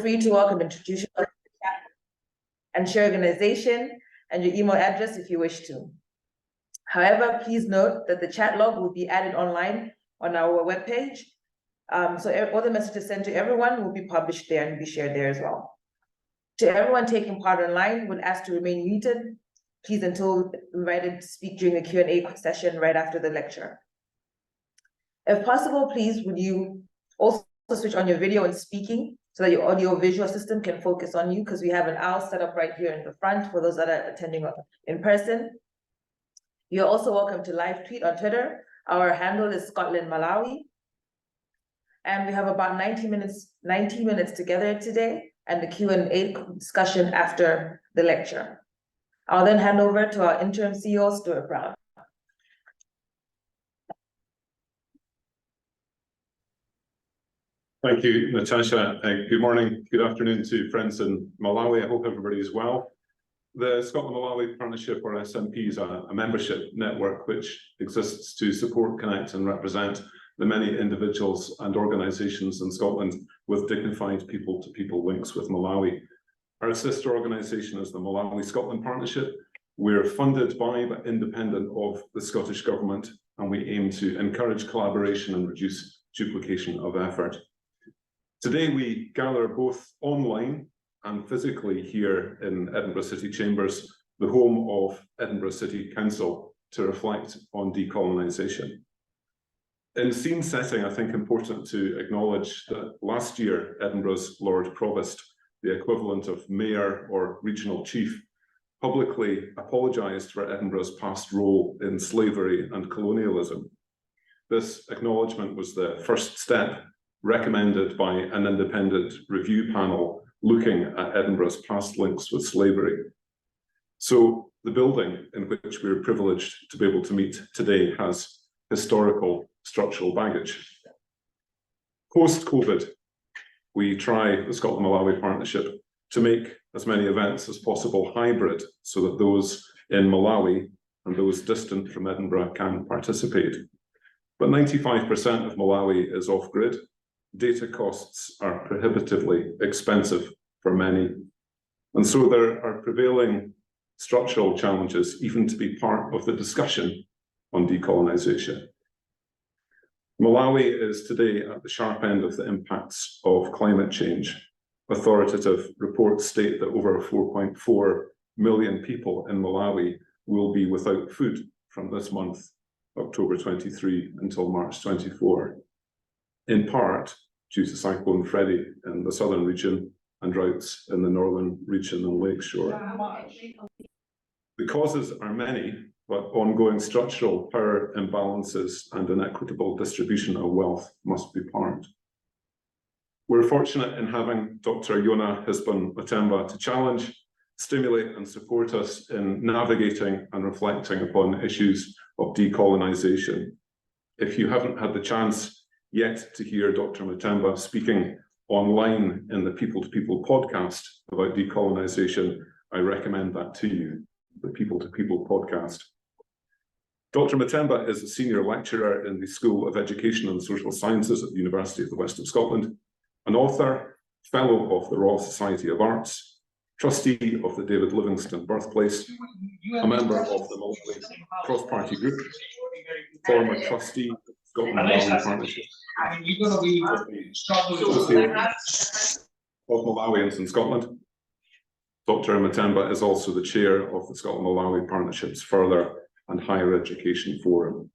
free to welcome introduce yourself and share organization and your email address if you wish to. However, please note that the chat log will be added online on our webpage. So all the messages sent to everyone will be published there and be shared there as well. To everyone taking part online, would ask to remain muted, please, until invited to speak during the Q&A session right after the lecture. If possible, please, would you also switch on your video and speaking so that your audio visual system can focus on you, because we have an owl set up right here in the front for those that are attending in person. You're also welcome to live tweet on Twitter. Our handle is Scotland Malawi. And we have about 90 minutes together today, and the Q&A discussion after the lecture. I'll then hand over to our interim CEO, Stuart Brown. Thank you, Natasha. Good morning, good afternoon to friends in Malawi. I hope everybody is well. The Scotland-Malawi Partnership, or SMP, is a membership network which exists to support, connect and represent the many individuals and organisations in Scotland with dignified people-to-people links with Malawi. Our sister organisation is the Malawi-Scotland Partnership. We're funded by but independent of the Scottish Government, and we aim to encourage collaboration and reduce duplication of effort. Today we gather both online and physically here in Edinburgh City Chambers, the home of Edinburgh City Council, to reflect on decolonisation. In scene setting, I think important to acknowledge that last year, Edinburgh's Lord Provost, the equivalent of mayor or regional chief, publicly apologised for Edinburgh's past role in slavery and colonialism. This acknowledgement was the first step recommended by an independent review panel looking at Edinburgh's past links with slavery. So the building in which we're privileged to be able to meet today has historical structural baggage. Post-COVID, we try, the Scotland-Malawi Partnership, to make as many events as possible hybrid so that those in Malawi and those distant from Edinburgh can participate. But 95% of Malawi is off-grid. Data costs are prohibitively expensive for many. And so there are prevailing structural challenges even to be part of the discussion on decolonisation. Malawi is today at the sharp end of the impacts of climate change. Authoritative reports state that over 4.4 million people in Malawi will be without food from this month, October 23, until March 24, in part due to Cyclone Freddy in the southern region and droughts in the northern region and lakeshore. The causes are many, but ongoing structural power imbalances and inequitable distribution of wealth must be part. We're fortunate in having Dr. Yona Hisbon-Matemba to challenge, stimulate and support us in navigating and reflecting upon issues of decolonisation. If you haven't had the chance yet to hear Dr. Matemba speaking online in the People-to-People podcast about decolonisation, I recommend that to you, the People-to-People podcast. Dr. Matemba is a senior lecturer in the School of Education and Social Sciences at the University of the West of Scotland, an author, fellow of the Royal Society of Arts, trustee of the David Livingstone Birthplace, a member of the Malawi Cross-Party Group, former trustee of the Scotland-Malawi Partnership, of Malawians in Scotland. Dr. Matemba is also the chair of the Scotland-Malawi Partnership's Further and Higher Education Forum.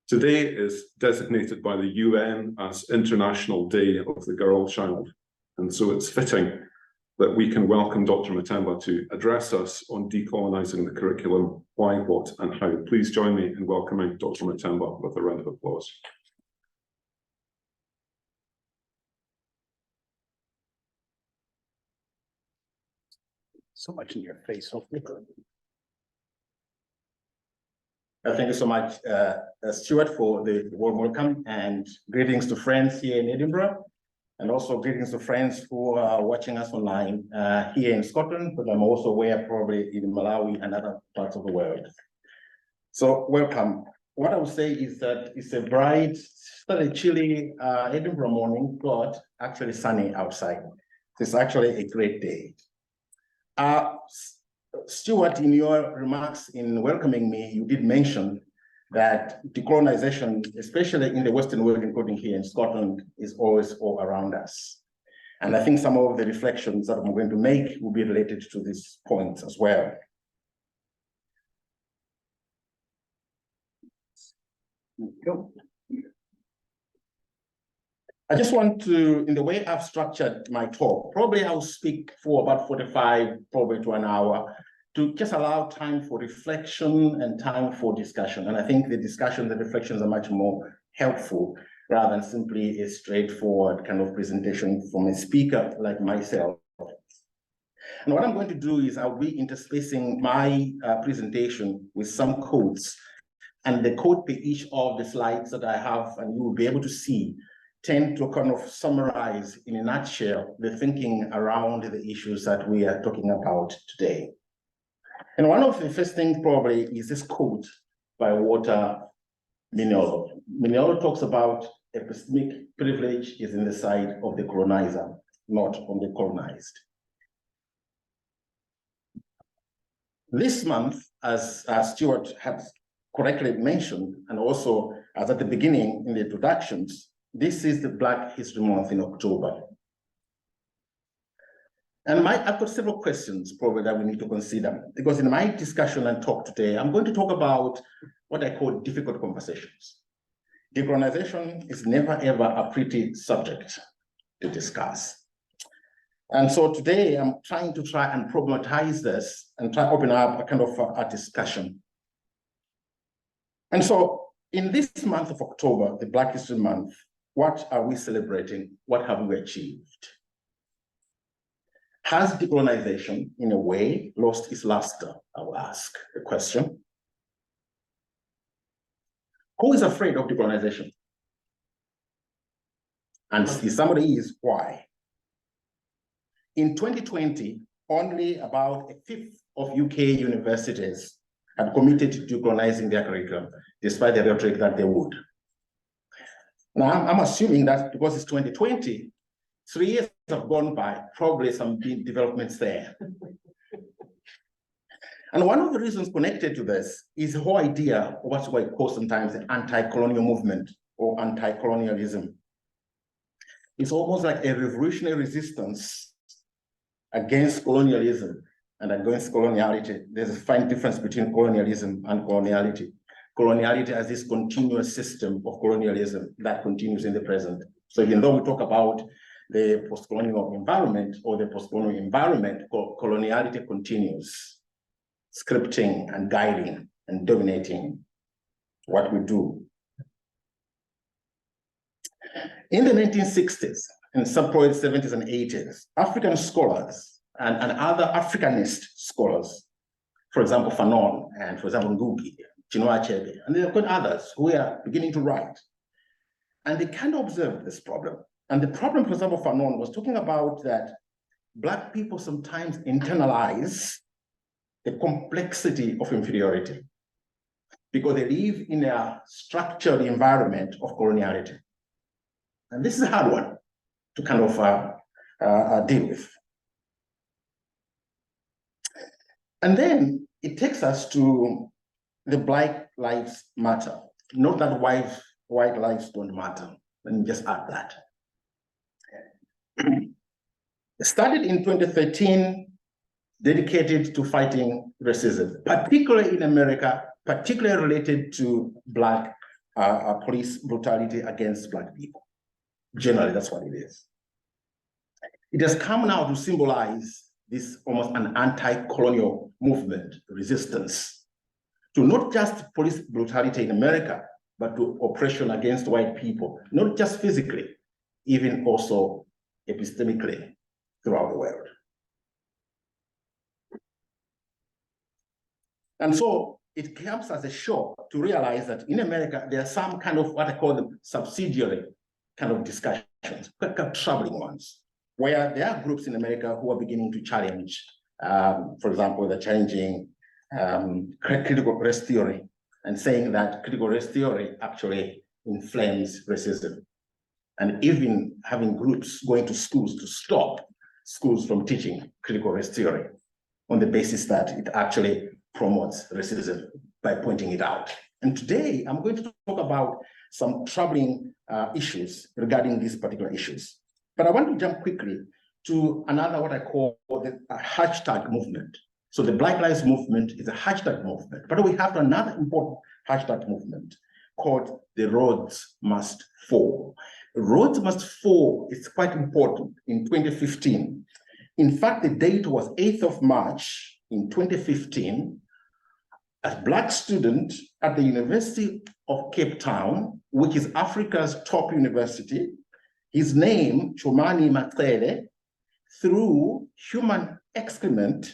Today is designated by the UN as International Day of the Girl Child, and so it's fitting that we can welcome Dr. Matemba to address us on decolonising the curriculum, why, what and how. Please join me in welcoming Dr. Matemba with a round of applause. So much in your face, hopefully. Thank you so much, Stuart, for the warm welcome, and greetings to friends here in Edinburgh, and also greetings to friends who are watching us online here in Scotland, but I'm also aware probably in Malawi and other parts of the world. So welcome. What I would say is that it's a bright, slightly chilly Edinburgh morning, but actually sunny outside. It's actually a great day. Stuart, in your remarks in welcoming me, you did mention that decolonization, especially in the Western world, including here in Scotland, is always all around us. And I think some of the reflections that I'm going to make will be related to this point as well. I just want to, in the way I've structured my talk, probably I'll speak for about 45, probably to an hour, to just allow time for reflection and time for discussion. And I think the discussions and reflections are much more helpful rather than simply a straightforward kind of presentation from a speaker like myself. And what I'm going to do is I'll be interspersing my presentation with some quotes, and the quote per each of the slides that I have, and you will be able to see, tend to kind of summarize in a nutshell the thinking around the issues that we are talking about today. And one of the first things probably is this quote by Walter Mignolo. Mignolo talks about epistemic privilege is in the side of the colonizer, not on the colonized. This month, as Stuart had correctly mentioned, and also as at the beginning in the introductions, this is the Black History Month in October. And I've got several questions probably that we need to consider, because in my discussion and talk today, I'm going to talk about what I call difficult conversations. Decolonization is never ever a pretty subject to discuss. And so today I'm trying to problematize this and try to open up a kind of a discussion. And so in this month of October, the Black History Month, what are we celebrating? What have we achieved? Has decolonization, in a way, lost its luster? I will ask the question. Who is afraid of decolonization? And if somebody is, why? In 2020, only about a fifth of UK universities had committed to decolonizing their curriculum, despite the rhetoric that they would. Now, I'm assuming that because it's 2020, 3 years have gone by, probably some big developments there. And one of the reasons connected to this is the whole idea of what we call sometimes the anti-colonial movement or anti-colonialism. It's almost like a revolutionary resistance against colonialism and against coloniality. There's a fine difference between colonialism and coloniality. Coloniality as this continuous system of colonialism that continues in the present. So even though we talk about the post-colonial environment or the post-colonial environment, coloniality continues, scripting and guiding and dominating what we do. In the 1960s, and subsequent 70s and 80s, African scholars and other Africanist scholars, for example, Fanon and for example, Ngugi, Chinua Achebe, and there have been others who are beginning to write. And they kind of observed this problem. And the problem, for example, Fanon was talking about that Black people sometimes internalize the complexity of inferiority because they live in a structured environment of coloniality. And this is a hard one to kind of deal with. And then it takes us to the Black Lives Matter. Not that white lives don't matter. Let me just add that. It started in 2013, dedicated to fighting racism, particularly in America, particularly related to Black police brutality against Black people. Generally, that's what it is. It has come now to symbolize this almost an anti-colonial movement, resistance, to not just police brutality in America, but to oppression against white people, not just physically, even also epistemically throughout the world. And so it comes as a shock to realize that in America, there are some kind of what I call them subsidiary kind of discussions, quite troubling ones, where there are groups in America who are beginning to challenge, for example, they're challenging critical race theory and saying that critical race theory actually inflames racism. And even having groups going to schools to stop schools from teaching critical race theory on the basis that it actually promotes racism by pointing it out. And today, I'm going to talk about some troubling issues regarding these particular issues. But I want to jump quickly to another, what I call the hashtag movement. So the Black Lives Movement is a hashtag movement, but we have another important hashtag movement called the Rhodes Must Fall. Rhodes Must Fall is quite important in 2015. In fact, the date was 8th of March in 2015. A Black student at the University of Cape Town, which is Africa's top university, his name, Chumani Matsele, threw human excrement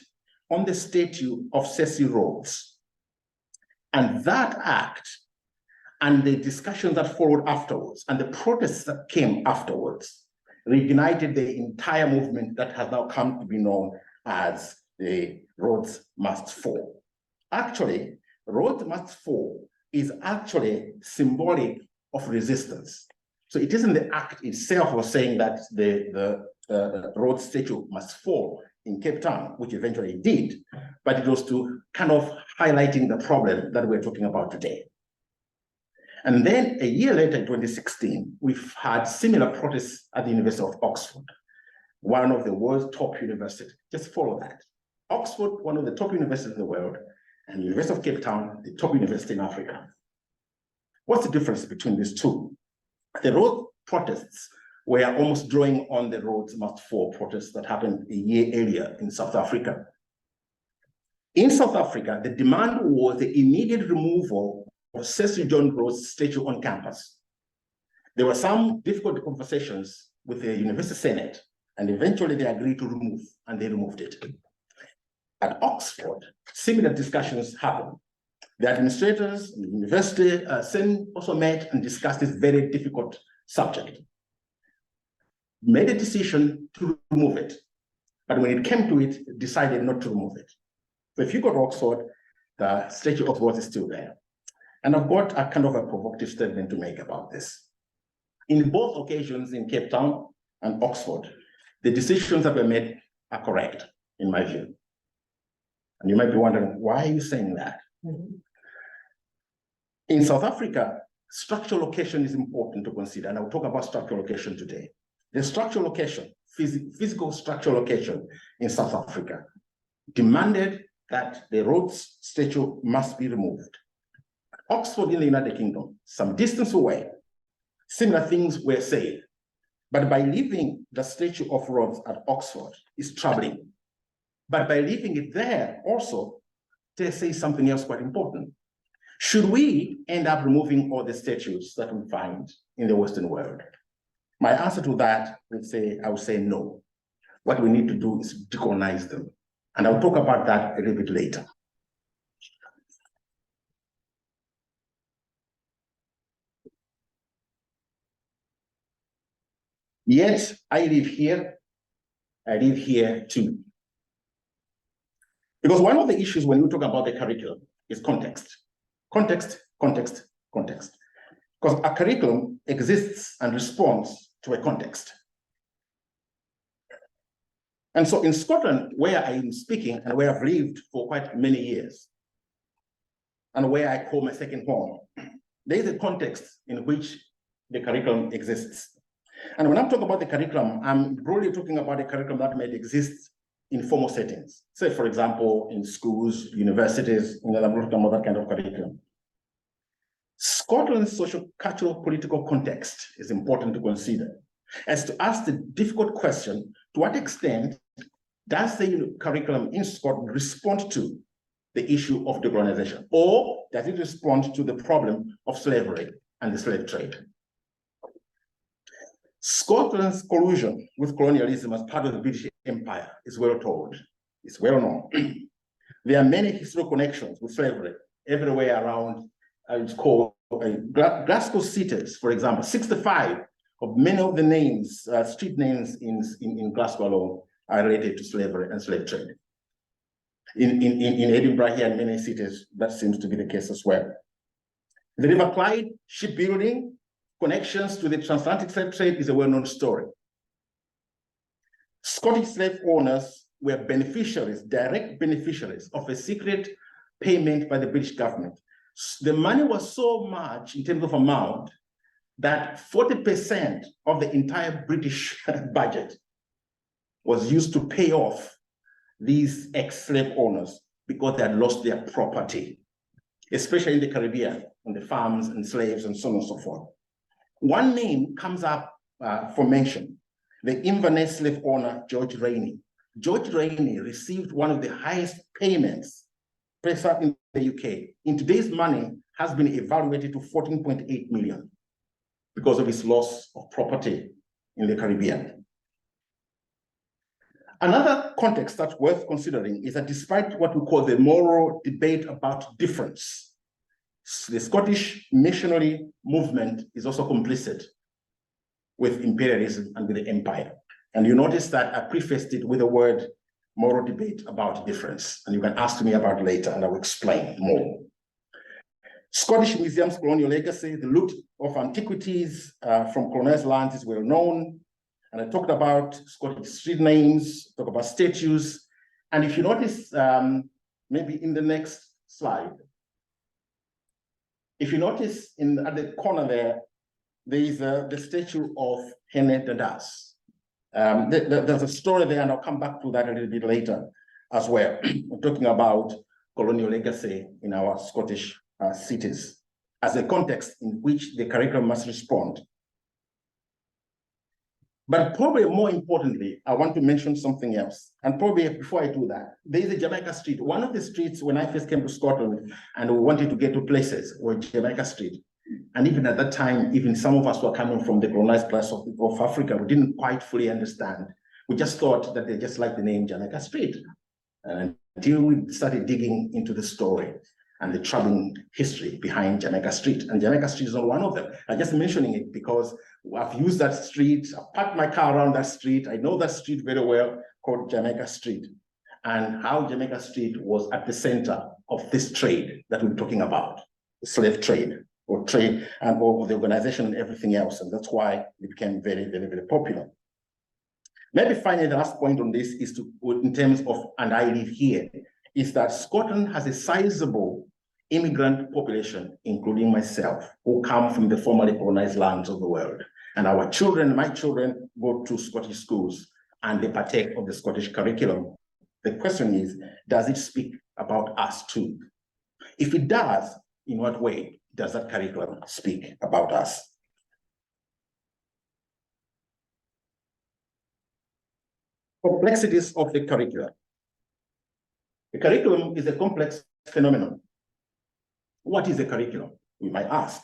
on the statue of Cecil Rhodes. And that act and the discussions that followed afterwards and the protests that came afterwards reignited the entire movement that has now come to be known as the Rhodes Must Fall. Actually, Rhodes Must Fall is actually symbolic of resistance. So it isn't the act itself of saying that the Rhodes statue must fall in Cape Town, which eventually it did, but it was to kind of highlighting the problem that we're talking about today. And then a year later, in 2016, we've had similar protests at the University of Oxford, one of the world's top universities. Just follow that. Oxford, one of the top universities in the world, and the University of Cape Town, the top university in Africa. What's the difference between these two? The road protests were almost drawing on the Rhodes Must Fall protests that happened a year earlier in South Africa. In South Africa, the demand was the immediate removal of Cecil John Rhodes' statue on campus. There were some difficult conversations with the University Senate, and eventually they agreed to remove, and they removed it. At Oxford, similar discussions happened. The administrators and the university Senate also met and discussed this very difficult subject. Made a decision to remove it, but when it came to it, decided not to remove it. So if you go to Oxford, the statue of Rhodes is still there. And I've got a kind of a provocative statement to make about this. In both occasions, in Cape Town and Oxford, the decisions that were made are correct, in my view. And you might be wondering, why are you saying that? Mm-hmm. In South Africa, structural location is important to consider, and I'll talk about structural location today. The structural location, physical structural location in South Africa demanded that the Rhodes statue must be removed. Oxford in the United Kingdom, some distance away, similar things were said, but by leaving the statue of Rhodes at Oxford is troubling. But by leaving it there also, they say something else quite important. Should we end up removing all the statues that we find in the Western world? My answer to that I would say no. What we need to do is decolonize them. And I'll talk about that a little bit later. Yet, I live here too. Because one of the issues when we talk about the curriculum is context. Context, context, context. Because a curriculum exists and responds to a context. And so in Scotland, where I am speaking and where I've lived for quite many years, and where I call my second home, there is a context in which the curriculum exists. And when I'm talking about the curriculum, I'm broadly talking about a curriculum that may exist in formal settings. Say, for example, in schools, universities, I'm talking about that kind of curriculum. Scotland's social, cultural, political context is important to consider as to ask the difficult question, to what extent does the curriculum in Scotland respond to the issue of decolonization, or does it respond to the problem of slavery and the slave trade? Scotland's collusion with colonialism as part of the British Empire is well told, it's well known. There are many historical connections with slavery everywhere around. It's called Glasgow cities, for example. 65 of many of the names, street names in Glasgow alone are related to slavery and slave trade. In Edinburgh here and many cities, that seems to be the case as well. The River Clyde shipbuilding, connections to the transatlantic slave trade is a well-known story. Scottish slave owners were beneficiaries, direct beneficiaries of a secret payment by the British government. The money was so much in terms of amount that 40% of the entire British budget was used to pay off these ex-slave owners because they had lost their property, especially in the Caribbean, on the farms and slaves and so on and so forth. One name comes up for mention, the Inverness slave owner, George Rainey. George Rainey received one of the highest payments present in the UK. In today's money, has been evaluated to 14.8 million because of his loss of property in the Caribbean. Another context that's worth considering is that despite what we call the moral debate about difference, the Scottish missionary movement is also complicit with imperialism and with the empire. And you notice that I prefaced it with the word moral debate about difference, and you can ask me about it later and I will explain more. Scottish Museum's colonial legacy, the loot of antiquities from colonized lands is well known. And I talked about Scottish street names, talk about statues. And if you notice, maybe in the next slide, if you notice at the corner there is the statue of Hene Dadas. There's a story there, and I'll come back to that a little bit later as well. We're talking about colonial legacy in our Scottish cities as a context in which the curriculum must respond. But probably more importantly, I want to mention something else. And probably before I do that, there is a Jamaica Street. One of the streets when I first came to Scotland and we wanted to get to places were Jamaica Street. And even at that time, even some of us were coming from the colonized parts of Africa. We didn't quite fully understand. We just thought that they just liked the name Jamaica Street. Until we started digging into the story and the troubling history behind Jamaica Street. And Jamaica Street is not one of them. I'm just mentioning it because I've used that street, I've parked my car around that street. I know that street very well, called Jamaica Street, and how Jamaica Street was at the center of this trade that we're talking about, the slave trade, or trade, and or the organization and everything else. And that's why it became very, very, very popular. Maybe finally, the last point on this is in terms of, and I live here, is that Scotland has a sizable immigrant population, including myself, who come from the formerly colonized lands of the world. And our children, my children, go to Scottish schools and they partake of the Scottish curriculum. The question is, does it speak about us too? If it does, in what way does that curriculum speak about us? Complexities of the curriculum. The curriculum is a complex phenomenon. What is a curriculum, we might ask?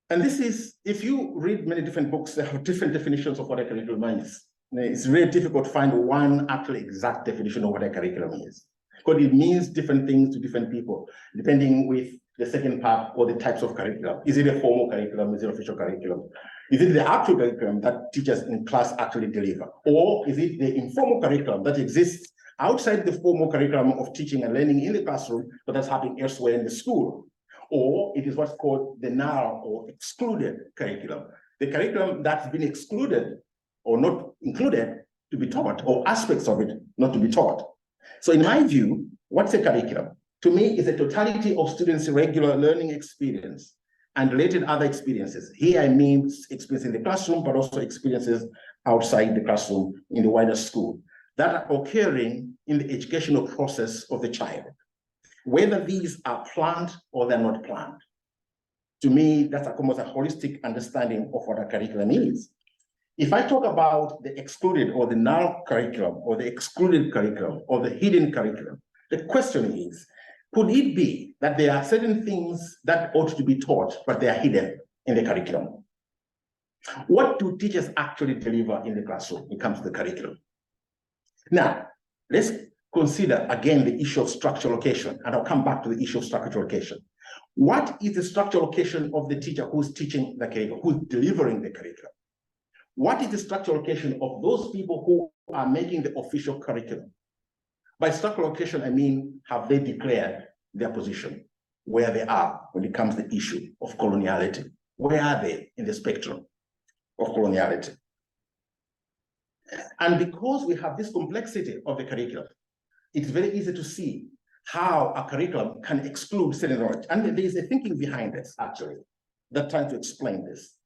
And this is, if you read many different books, there are different definitions of what a curriculum is. It's really difficult to find one actually exact definition of what a curriculum is, because it means different things to different people, depending with the second part or the types of curriculum. Is it a formal curriculum? Is it official curriculum? Is it the actual curriculum that teachers in class actually deliver? Or is it the informal curriculum that exists outside the formal curriculum of teaching and learning in the classroom, but that's happening elsewhere in the school? Or it is what's called the null or excluded curriculum, the curriculum that's been excluded or not included to be taught, or aspects of it not to be taught. So in my view, what's a curriculum? To me, it's a totality of students' regular learning experience and related other experiences. Here I mean experience in the classroom, but also experiences outside the classroom in the wider school that are occurring in the educational process of the child, whether these are planned or they're not planned. To me, that's almost a holistic understanding of what a curriculum is. If I talk about the excluded or the null curriculum or the excluded curriculum or the hidden curriculum, the question is, could it be that there are certain things that ought to be taught, but they are hidden in the curriculum? What do teachers actually deliver in the classroom when it comes to the curriculum? Now, let's consider again the issue of structural location, and I'll come back to the issue of structural location. What is the structural location of the teacher who's teaching the curriculum, who's delivering the curriculum? What is the structural location of those people who are making the official curriculum? By structural location, I mean, have they declared their position, where they are when it comes to the issue of coloniality? Where are they in the spectrum of coloniality? And because we have this complexity of the curriculum, it's very easy to see how a curriculum can exclude certain knowledge. And there is a thinking behind this, actually, that trying to explain this.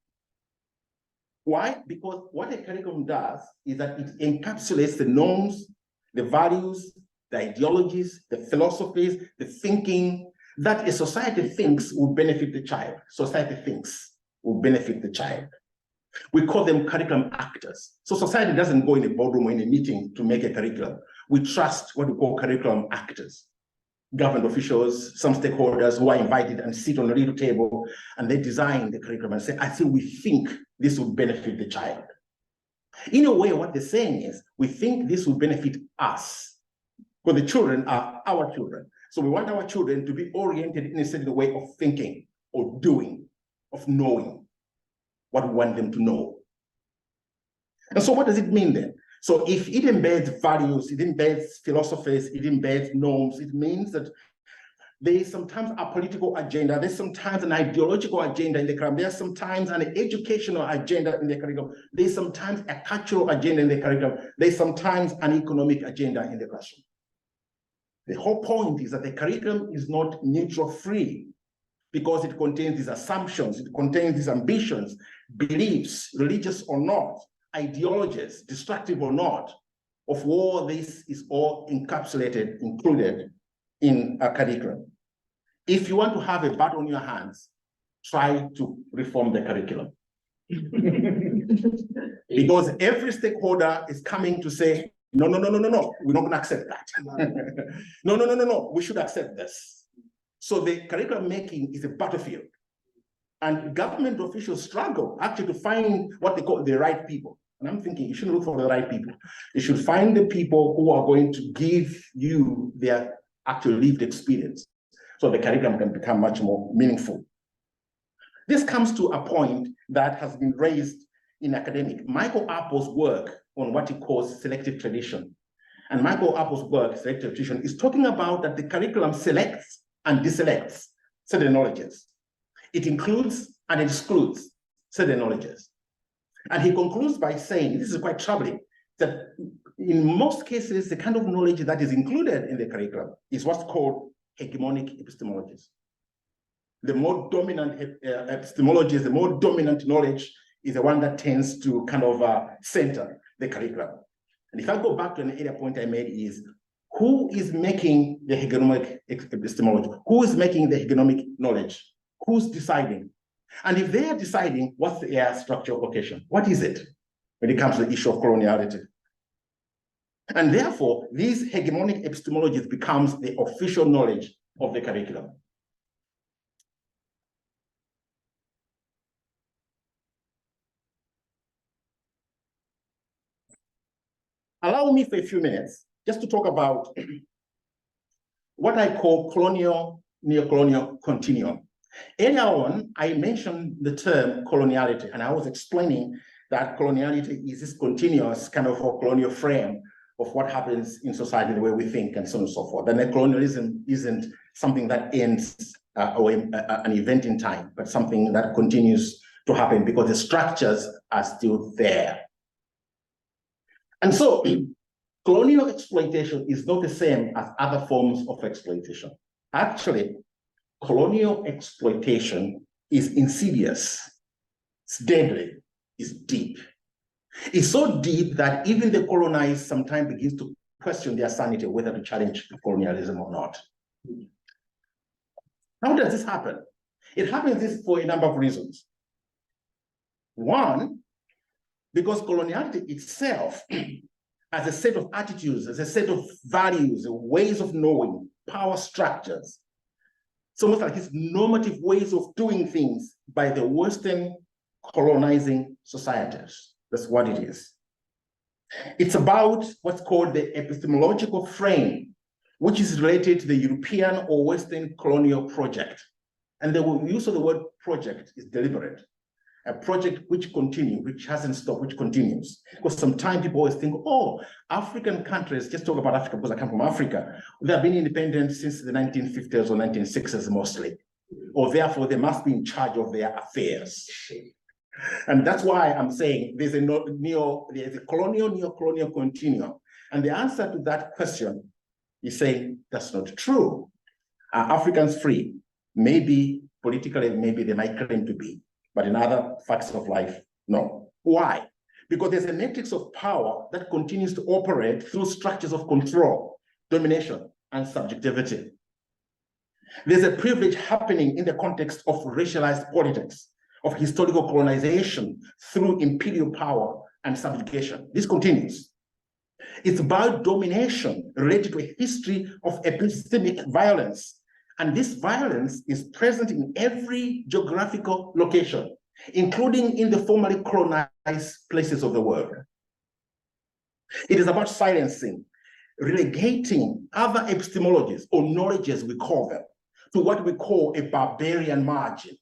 Why? Because what a curriculum does is that it encapsulates the norms, the values, the ideologies, the philosophies, the thinking that a society thinks will benefit the child. Society thinks will benefit the child. We call them curriculum actors. So society doesn't go in a boardroom or in a meeting to make a curriculum. We trust what we call curriculum actors. Government officials, some stakeholders who are invited and sit on a little table and they design the curriculum and say, I think we think this will benefit the child. In a way, what they're saying is, we think this will benefit us, because the children are our children. So we want our children to be oriented in a certain way of thinking, or doing, of knowing what we want them to know. And so what does it mean then? So if it embeds values, it embeds philosophies, it embeds norms, it means that there is sometimes a political agenda, there's sometimes an ideological agenda in the curriculum, there's sometimes an educational agenda in the curriculum, there's sometimes a cultural agenda in the curriculum, there's sometimes an economic agenda in the classroom. The whole point is that the curriculum is not neutral free, because it contains these assumptions, it contains these ambitions, beliefs, religious or not, ideologies, destructive or not, of all this is all encapsulated, included in a curriculum. If you want to have a battle on your hands, try to reform the curriculum. Because every stakeholder is coming to say, no, we're not going to accept that. No, we should accept this. So the curriculum making is a battlefield. And government officials struggle actually to find what they call the right people. And I'm thinking you shouldn't look for the right people. You should find the people who are going to give you their actual lived experience, so the curriculum can become much more meaningful. This comes to a point that has been raised in academic. Michael Apple's work on what he calls selective tradition. And Michael Apple's work, selective tradition, is talking about that the curriculum selects and deselects certain knowledges. It includes and excludes certain knowledges. And he concludes by saying, this is quite troubling, that in most cases, the kind of knowledge that is included in the curriculum is what's called hegemonic epistemologies. The more dominant epistemologies, the more dominant knowledge is the one that tends to kind of center the curriculum. And if I go back to an earlier point I made is, who is making the hegemonic epistemology? Who is making the hegemonic knowledge? Who's deciding? And if they are deciding, what's their structure of location? What is it when it comes to the issue of coloniality? And therefore, these hegemonic epistemologies becomes the official knowledge of the curriculum. Allow me for a few minutes just to talk about what I call colonial, neocolonial continuum. Earlier on, I mentioned the term coloniality, and I was explaining that coloniality is this continuous kind of colonial frame of what happens in society, the way we think, and so on and so forth. And colonialism isn't something that ends or an event in time, but something that continues to happen because the structures are still there. And so, colonial exploitation is not the same as other forms of exploitation. Actually, colonial exploitation is insidious, it's deadly, it's deep. It's so deep that even the colonized sometimes begins to question their sanity, whether to challenge colonialism or not. How does this happen? It happens for a number of reasons. One, because coloniality itself, as a set of attitudes, as a set of values, ways of knowing, power structures, it's almost like these normative ways of doing things by the Western colonizing societies. That's what it is. It's about what's called the epistemological frame, which is related to the European or Western colonial project. And the use of the word project is deliberate. A project which continues, which hasn't stopped, which continues. Because sometimes people always think, oh, African countries, just talk about Africa because I come from Africa, they have been independent since the 1950s or 1960s mostly. Or therefore they must be in charge of their affairs. And that's why I'm saying there's a colonial, neo-colonial continuum. And the answer to that question is saying that's not true. Are Africans free? Maybe politically, maybe they might claim to be, but in other facts of life, no. Why? Because there's a matrix of power that continues to operate through structures of control, domination, and subjectivity. There's a privilege happening in the context of racialized politics, of historical colonization through imperial power and subjugation. This continues. It's about domination related to a history of epistemic violence. And this violence is present in every geographical location, including in the formerly colonized places of the world. It is about silencing, relegating other epistemologies or knowledges, we call them, to what we call a barbarian margin.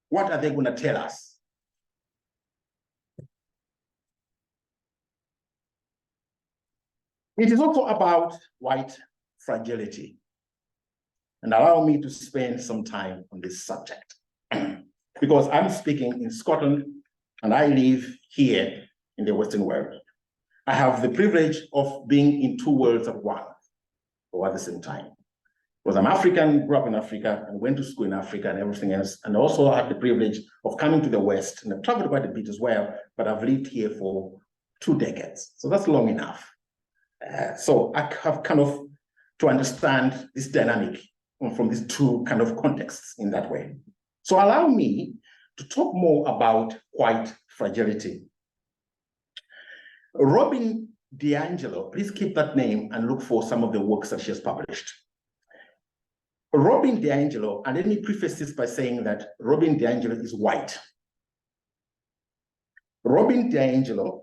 What are they going to tell us? It is also about white fragility. And allow me to spend some time on this subject. Because I'm speaking in Scotland and I live here in the Western world. I have the privilege of being in two worlds at once, or at the same time. Because I'm African, grew up in Africa, and went to school in Africa and everything else, and also had the privilege of coming to the West, and I've traveled quite a bit as well, but I've lived here for 2 decades. So that's long enough. So I have kind of to understand this dynamic from these two kind of contexts in that way. So allow me to talk more about white fragility. Robin DiAngelo, please keep that name and look for some of the works that she has published. Robin DiAngelo, and let me preface this by saying that Robin DiAngelo is white. Robin DiAngelo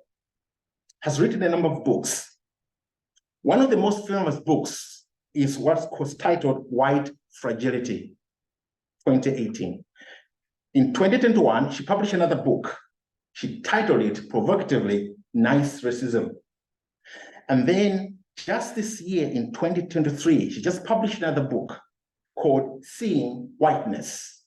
has written a number of books. One of the most famous books is what was titled White Fragility, 2018. In 2021, she published another book. She titled it provocatively, Nice Racism. And then just this year in 2023, she just published another book called Seeing Whiteness.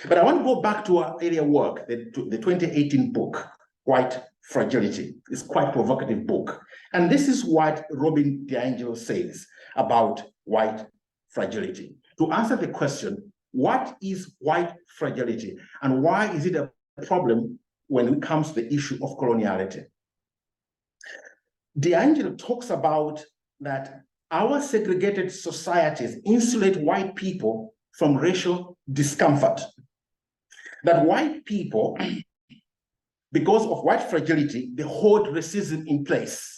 But I want to go back to her earlier work, the 2018 book, White Fragility. It's quite a provocative book. And this is what Robin DiAngelo says about white fragility. To answer the question, what is white fragility and why is it a problem when it comes to the issue of coloniality? DiAngelo talks about that our segregated societies insulate white people from racial discomfort. That white people, because of white fragility, they hold racism in place.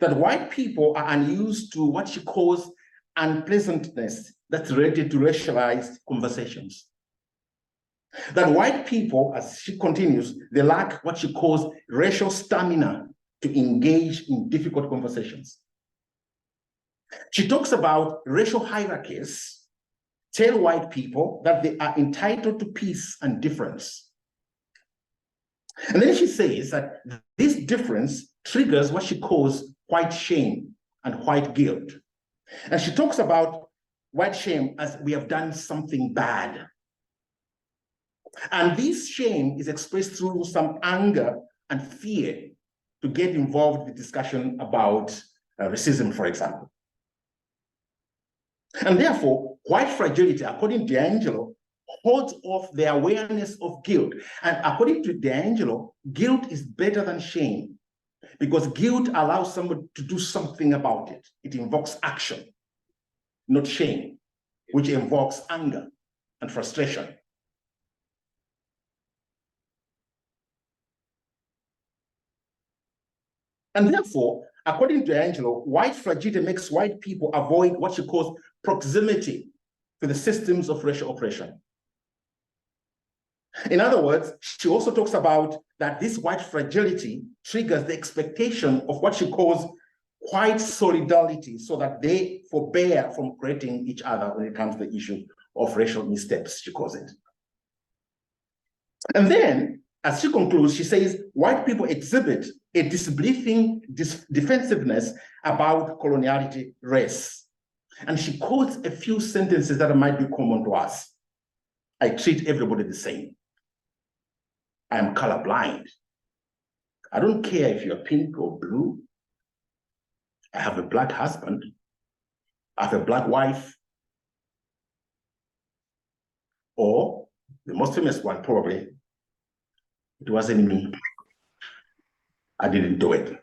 That white people are unused to what she calls unpleasantness that's related to racialized conversations. That white people, as she continues, they lack what she calls racial stamina to engage in difficult conversations. She talks about racial hierarchies, tell white people that they are entitled to peace and difference. And then she says that this difference triggers what she calls white shame and white guilt. And she talks about white shame as we have done something bad. And this shame is expressed through some anger and fear to get involved in the discussion about racism, for example. And therefore, white fragility, according to DiAngelo, holds off the awareness of guilt. And according to DiAngelo, guilt is better than shame because guilt allows someone to do something about it. It invokes action, not shame, which invokes anger and frustration. And therefore, according to DiAngelo, white fragility makes white people avoid what she calls proximity to the systems of racial oppression. In other words, she also talks about that this white fragility triggers the expectation of what she calls white solidarity so that they forbear from creating each other when it comes to the issue of racial missteps, she calls it. And then, as she concludes, she says, white people exhibit a disbelieving defensiveness about coloniality race. And she quotes a few sentences that might be common to us. I treat everybody the same. I am colorblind. I don't care if you're pink or blue. I have a black husband. I have a black wife. Or the most famous one, probably, it wasn't me. I didn't do it.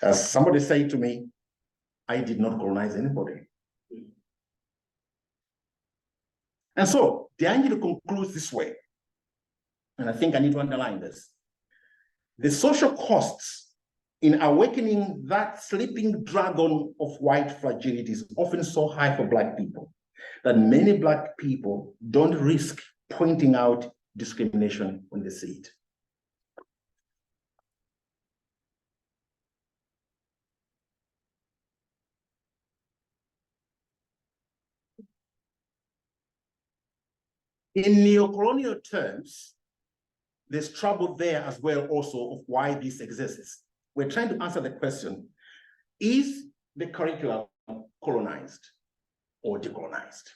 As somebody said to me, I did not colonize anybody. And so the angel concludes this way, and I think I need to underline this. The social costs in awakening that sleeping dragon of white fragility is often so high for Black people that many Black people don't risk pointing out discrimination when they see it. In neocolonial terms, there's trouble there as well also of why this exists. We're trying to answer the question, is the curriculum colonized or decolonized?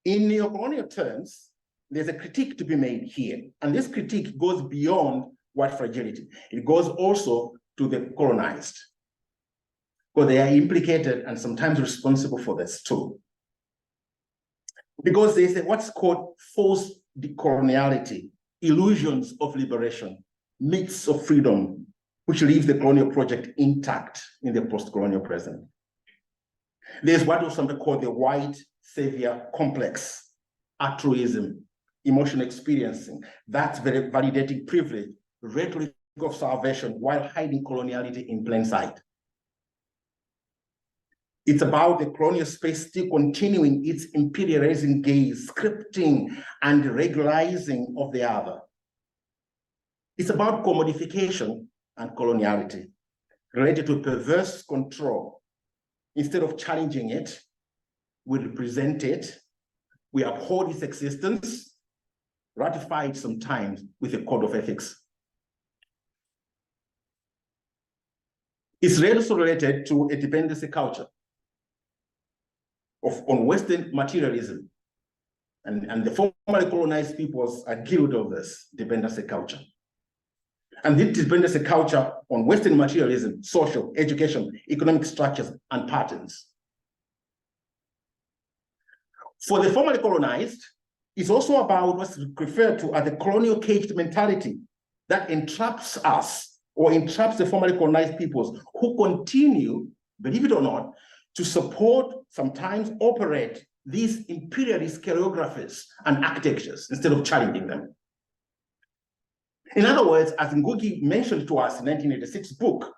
In neocolonial terms, there's a critique to be made here, and this critique goes beyond white fragility. It goes also to the colonized, because they are implicated and sometimes responsible for this too. Because there's what's called false decoloniality, illusions of liberation, myths of freedom, which leave the colonial project intact in the post-colonial present. There's what was sometimes called the white savior complex, altruism, emotional experiencing, that's very validating privilege, rhetoric of salvation while hiding coloniality in plain sight. It's about the colonial space still continuing its imperialism gaze, scripting and regularizing of the other. It's about commodification and coloniality related to perverse control. Instead of challenging it, we represent it, we uphold its existence, ratify it sometimes with a code of ethics. It's also related to a dependency culture on Western materialism. And the formerly colonized peoples are guilty of this dependency culture. And this dependency culture on Western materialism, social, education, economic structures, and patterns. For the formerly colonized, it's also about what's referred to as the colonial caged mentality that entraps us or entraps the formerly colonized peoples who continue, believe it or not, to support, sometimes operate these imperialist choreographies and architectures instead of challenging them. In other words, as Ngugi mentioned to us in 1986 book,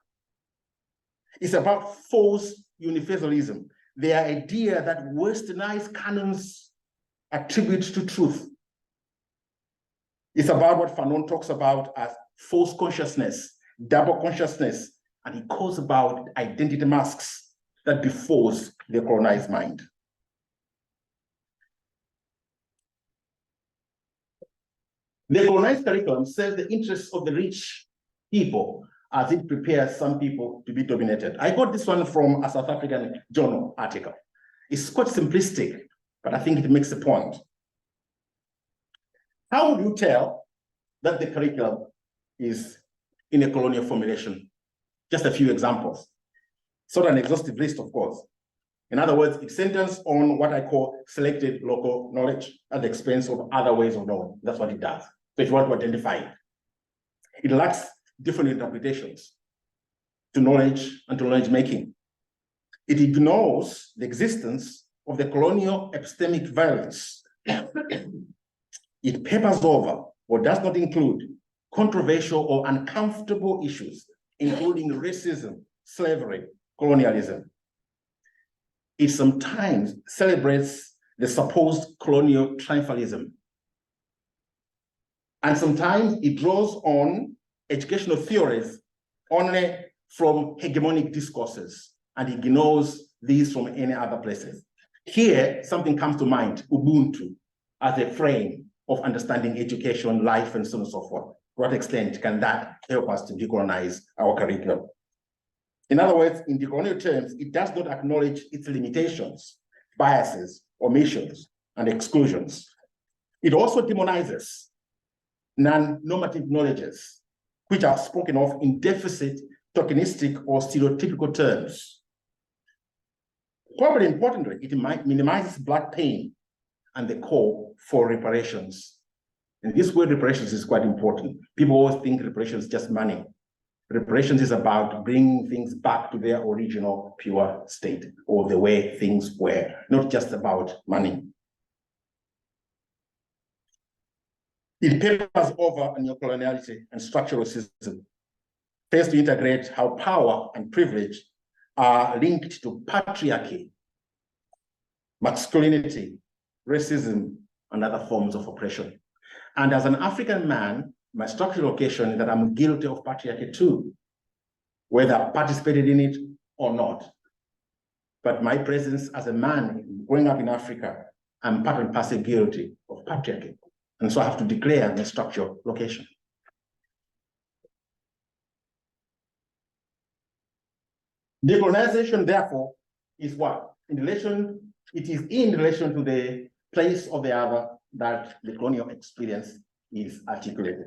it's about false universalism, the idea that westernized canons attribute to truth. It's about what Fanon talks about as false consciousness, double consciousness, and he calls about identity masks that befalls the colonized mind. The colonized curriculum serves the interests of the rich people as it prepares some people to be dominated. I got this one from a South African journal article. It's quite simplistic, but I think it makes a point. How would you tell that the curriculum is in a colonial formulation? Just a few examples. It's not an exhaustive list, of course. In other words, it centers on what I call selected local knowledge at the expense of other ways of knowing. That's what it does. So if you want to identify it. It lacks different interpretations to knowledge and to knowledge making. It ignores the existence of the colonial epistemic violence. It papers over or does not include controversial or uncomfortable issues, including racism, slavery, colonialism. It sometimes celebrates the supposed colonial triumphalism. And sometimes it draws on educational theories only from hegemonic discourses and ignores these from any other places. Here, something comes to mind, Ubuntu, as a frame of understanding education, life, and so on and so forth. what extent can that help us to decolonize our curriculum? In other words, in decolonial terms, it does not acknowledge its limitations, biases, omissions, and exclusions. It also demonizes non-normative knowledges, which are spoken of in deficit, tokenistic, or stereotypical terms. Probably importantly, it minimizes Black pain and the call for reparations. And this word reparations is quite important. People always think reparations is just money. Reparations is about bringing things back to their original pure state or the way things were, not just about money. It papers over neocoloniality and structural racism, fails to integrate how power and privilege are linked to patriarchy, masculinity, racism, and other forms of oppression. And as an African man, my structural location is that I'm guilty of patriarchy too, whether I participated in it or not. But my presence as a man growing up in Africa, I'm part and parcel guilty of patriarchy. And so I have to declare my structural location. Decolonization, therefore, is what? It is in relation to the place of the other that the colonial experience is articulated.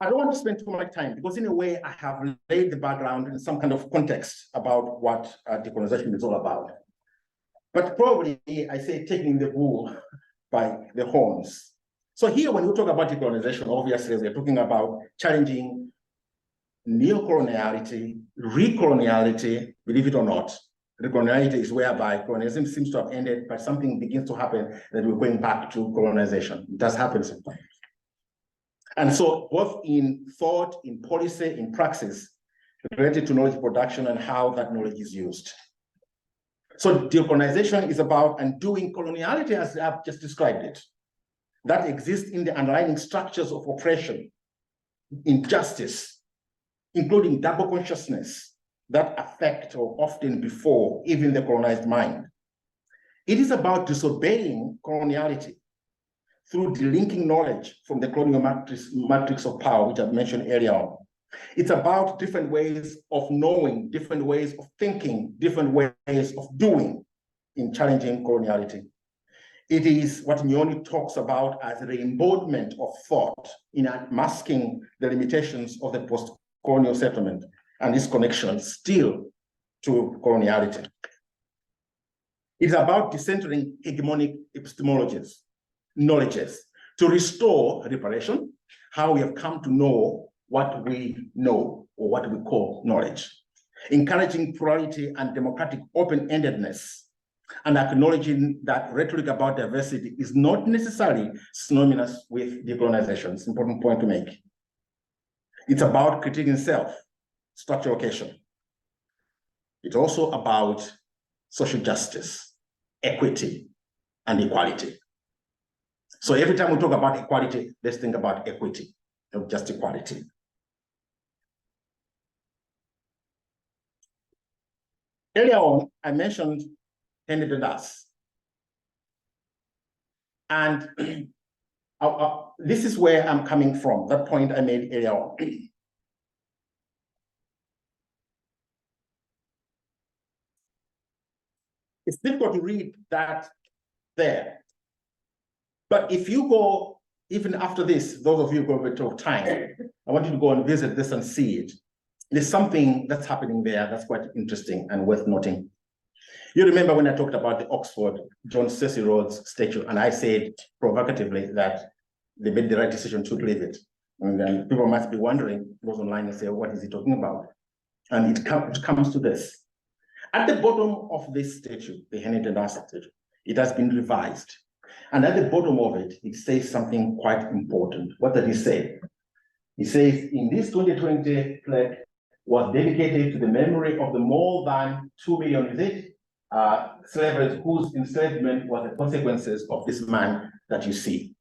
I don't want to spend too much time because in a way I have laid the background and some kind of context about what decolonization is all about. But probably I say taking the bull by the horns. So here when we talk about decolonization, obviously we're talking about challenging neocoloniality, recoloniality, believe it or not. Recoloniality is whereby colonialism seems to have ended, but something begins to happen that we're going back to colonization. It does happen sometimes. And so both in thought, in policy, in praxis, related to knowledge production and how that knowledge is used. So decolonization is about undoing coloniality as I've just described it, that exists in the underlying structures of oppression, injustice, including double consciousness that affect or often before even the colonized mind. It is about disobeying coloniality through delinking knowledge from the colonial matrix of power, which I've mentioned earlier on. It's about different ways of knowing, different ways of thinking, different ways of doing in challenging coloniality. It is what Nyoni talks about as the embodiment of thought in masking the limitations of the post-colonial settlement and its connection still to coloniality. It's about decentering hegemonic epistemologies, knowledges, to restore reparation, how we have come to know what we know or what we call knowledge, encouraging plurality and democratic open-endedness, and acknowledging that rhetoric about diversity is not necessarily synonymous with decolonization. It's an important point to make. It's about critiquing self, structural location. It's also about social justice, equity, and equality. So every time we talk about equality, let's think about equity, not just equality. Earlier on, I mentioned Henry Dundas. And this is where I'm coming from, that point I made earlier on. It's difficult to read that there. But if you go, even after this, those of you who have a bit of time, I want you to go and visit this and see it. There's something that's happening there that's quite interesting and worth noting. You remember when I talked about the Oxford John Cecil Rhodes statue, and I said provocatively that they made the right decision to leave it. And then people must be wondering, goes online and say, what is he talking about? And it comes to this. At the bottom of this statue, the Henry Dundas statue, it has been revised. And at the bottom of it, it says something quite important. What did he say? He says, in this 2020 plaque was dedicated to the memory of the more than 2 million, is it? Slaves whose enslavement was the consequences of this man that you see.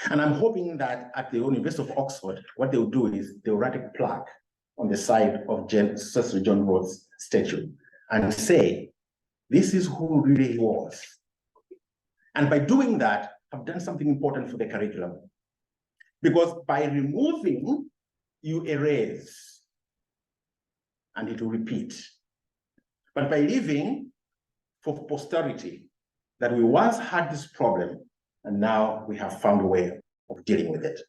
And I'm hoping that at the University of Oxford, what they'll do is they'll write a plaque on the side of Cecil John Rhodes' statue and say, this is who really he was. And by doing that, I've done something important for the curriculum. Because by removing, you erase, and it will repeat. But by leaving for posterity, that we once had this problem, and now we have found a way of dealing with it.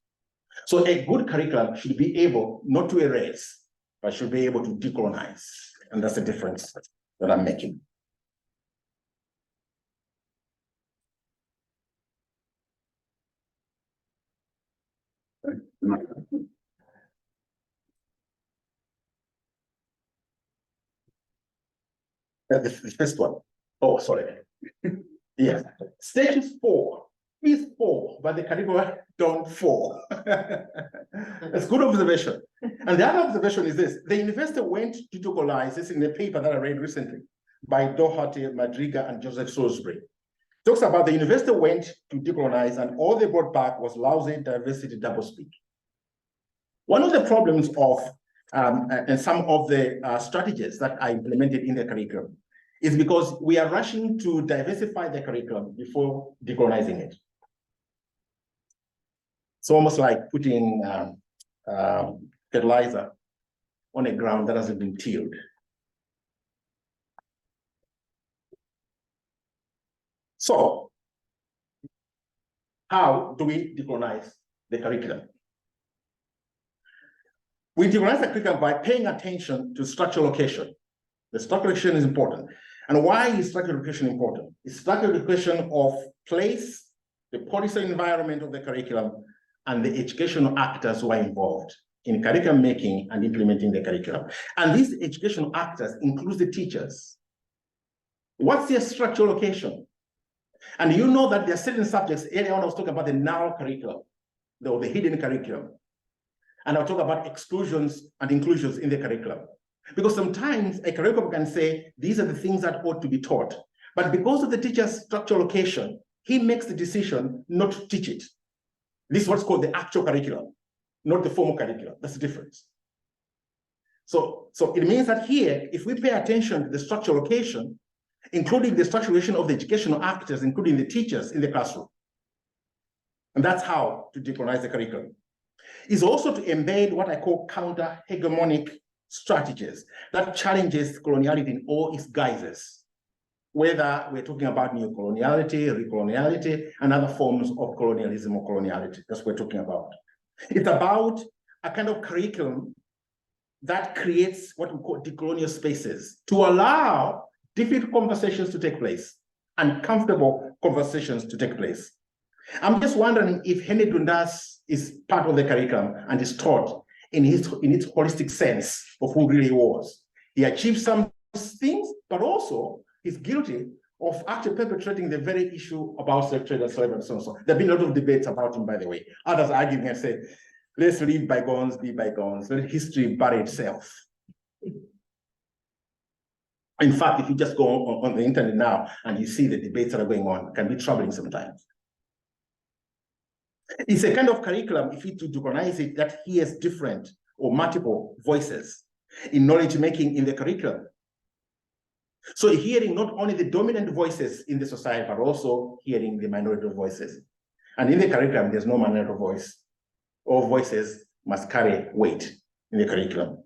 So a good curriculum should be able not to erase, but should be able to decolonize. And that's the difference that I'm making. The first one. Oh, sorry. Yes. Stage is 4. Is 4, but the curriculum don't fall. That's good observation. And the other observation is this: the university went to decolonize. This in the paper that I read recently by Doherty, Madriga, and Joseph Salisbury. Talks about the university went to decolonize, and all they brought back was lousy diversity doublespeak. One of the problems of and some of the strategies that are implemented in the curriculum is because we are rushing to diversify the curriculum before decolonizing it. It's almost like putting fertilizer on a ground that hasn't been tilled. So, how do we decolonize the curriculum? We decolonize the curriculum by paying attention to structural location. The structural location is important. And why is structural location important? It's structural location of place, the policy environment of the curriculum, and the educational actors who are involved in curriculum making and implementing the curriculum. And these educational actors include the teachers. What's their structural location? And you know that there are certain subjects. Earlier on, I was talking about the narrow curriculum, or the hidden curriculum. And I'll talk about exclusions and inclusions in the curriculum. Because sometimes a curriculum can say, these are the things that ought to be taught. But because of the teacher's structural location, he makes the decision not to teach it. This is what's called the actual curriculum, not the formal curriculum. That's the difference. So it means that here, if we pay attention to the structural location, including the structural location of the educational actors, including the teachers in the classroom, and that's how to decolonize the curriculum, is also to embed what I call counter-hegemonic strategies that challenges coloniality in all its guises, whether we're talking about neocoloniality, recoloniality, and other forms of colonialism or coloniality. That's what we're talking about. It's about a kind of curriculum that creates what we call decolonial spaces to allow difficult conversations to take place and comfortable conversations to take place. I'm just wondering if Henry Dundas is part of the curriculum and is taught in its holistic sense of who really was. He achieved some things, but also he's guilty of actually perpetrating the very issue about slave trade and slavery and so on. So there have been a lot of debates about him, by the way. Others arguing and say, let's leave bygones be bygones, let history bury itself. In fact, if you just go on the internet now and you see the debates that are going on, it can be troubling sometimes. It's a kind of curriculum, if you to decolonize it, that hears different or multiple voices in knowledge making in the curriculum. So hearing not only the dominant voices in the society, but also hearing the minority voices. And in the curriculum, there's no minority voice. All voices must carry weight in the curriculum.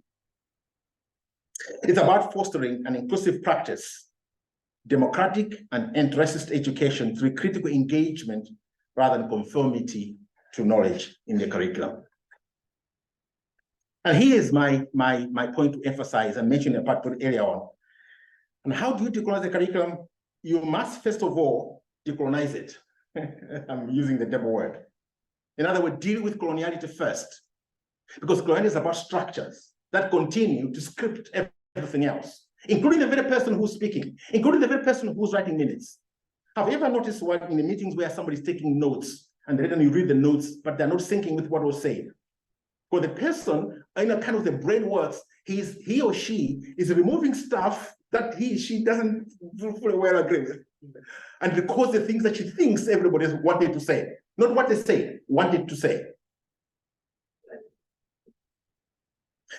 It's about fostering an inclusive practice, democratic and anti-racist education through critical engagement rather than conformity to knowledge in the curriculum. And here's my point to emphasize. I mentioned a part earlier on. And how do you decolonize the curriculum? You must, first of all, decolonize it. I'm using the double word. In other words, deal with coloniality first. Because coloniality is about structures that continue to script everything else, including the very person who's speaking, including the very person who's writing minutes. Have you ever noticed what in the meetings where somebody's taking notes and then you read the notes, but they're not syncing with what was said? Because the person, kind of the brain works, he or she is removing stuff that she doesn't fully well agree with. And because the things that she thinks everybody wanted to say, not what they say, wanted to say.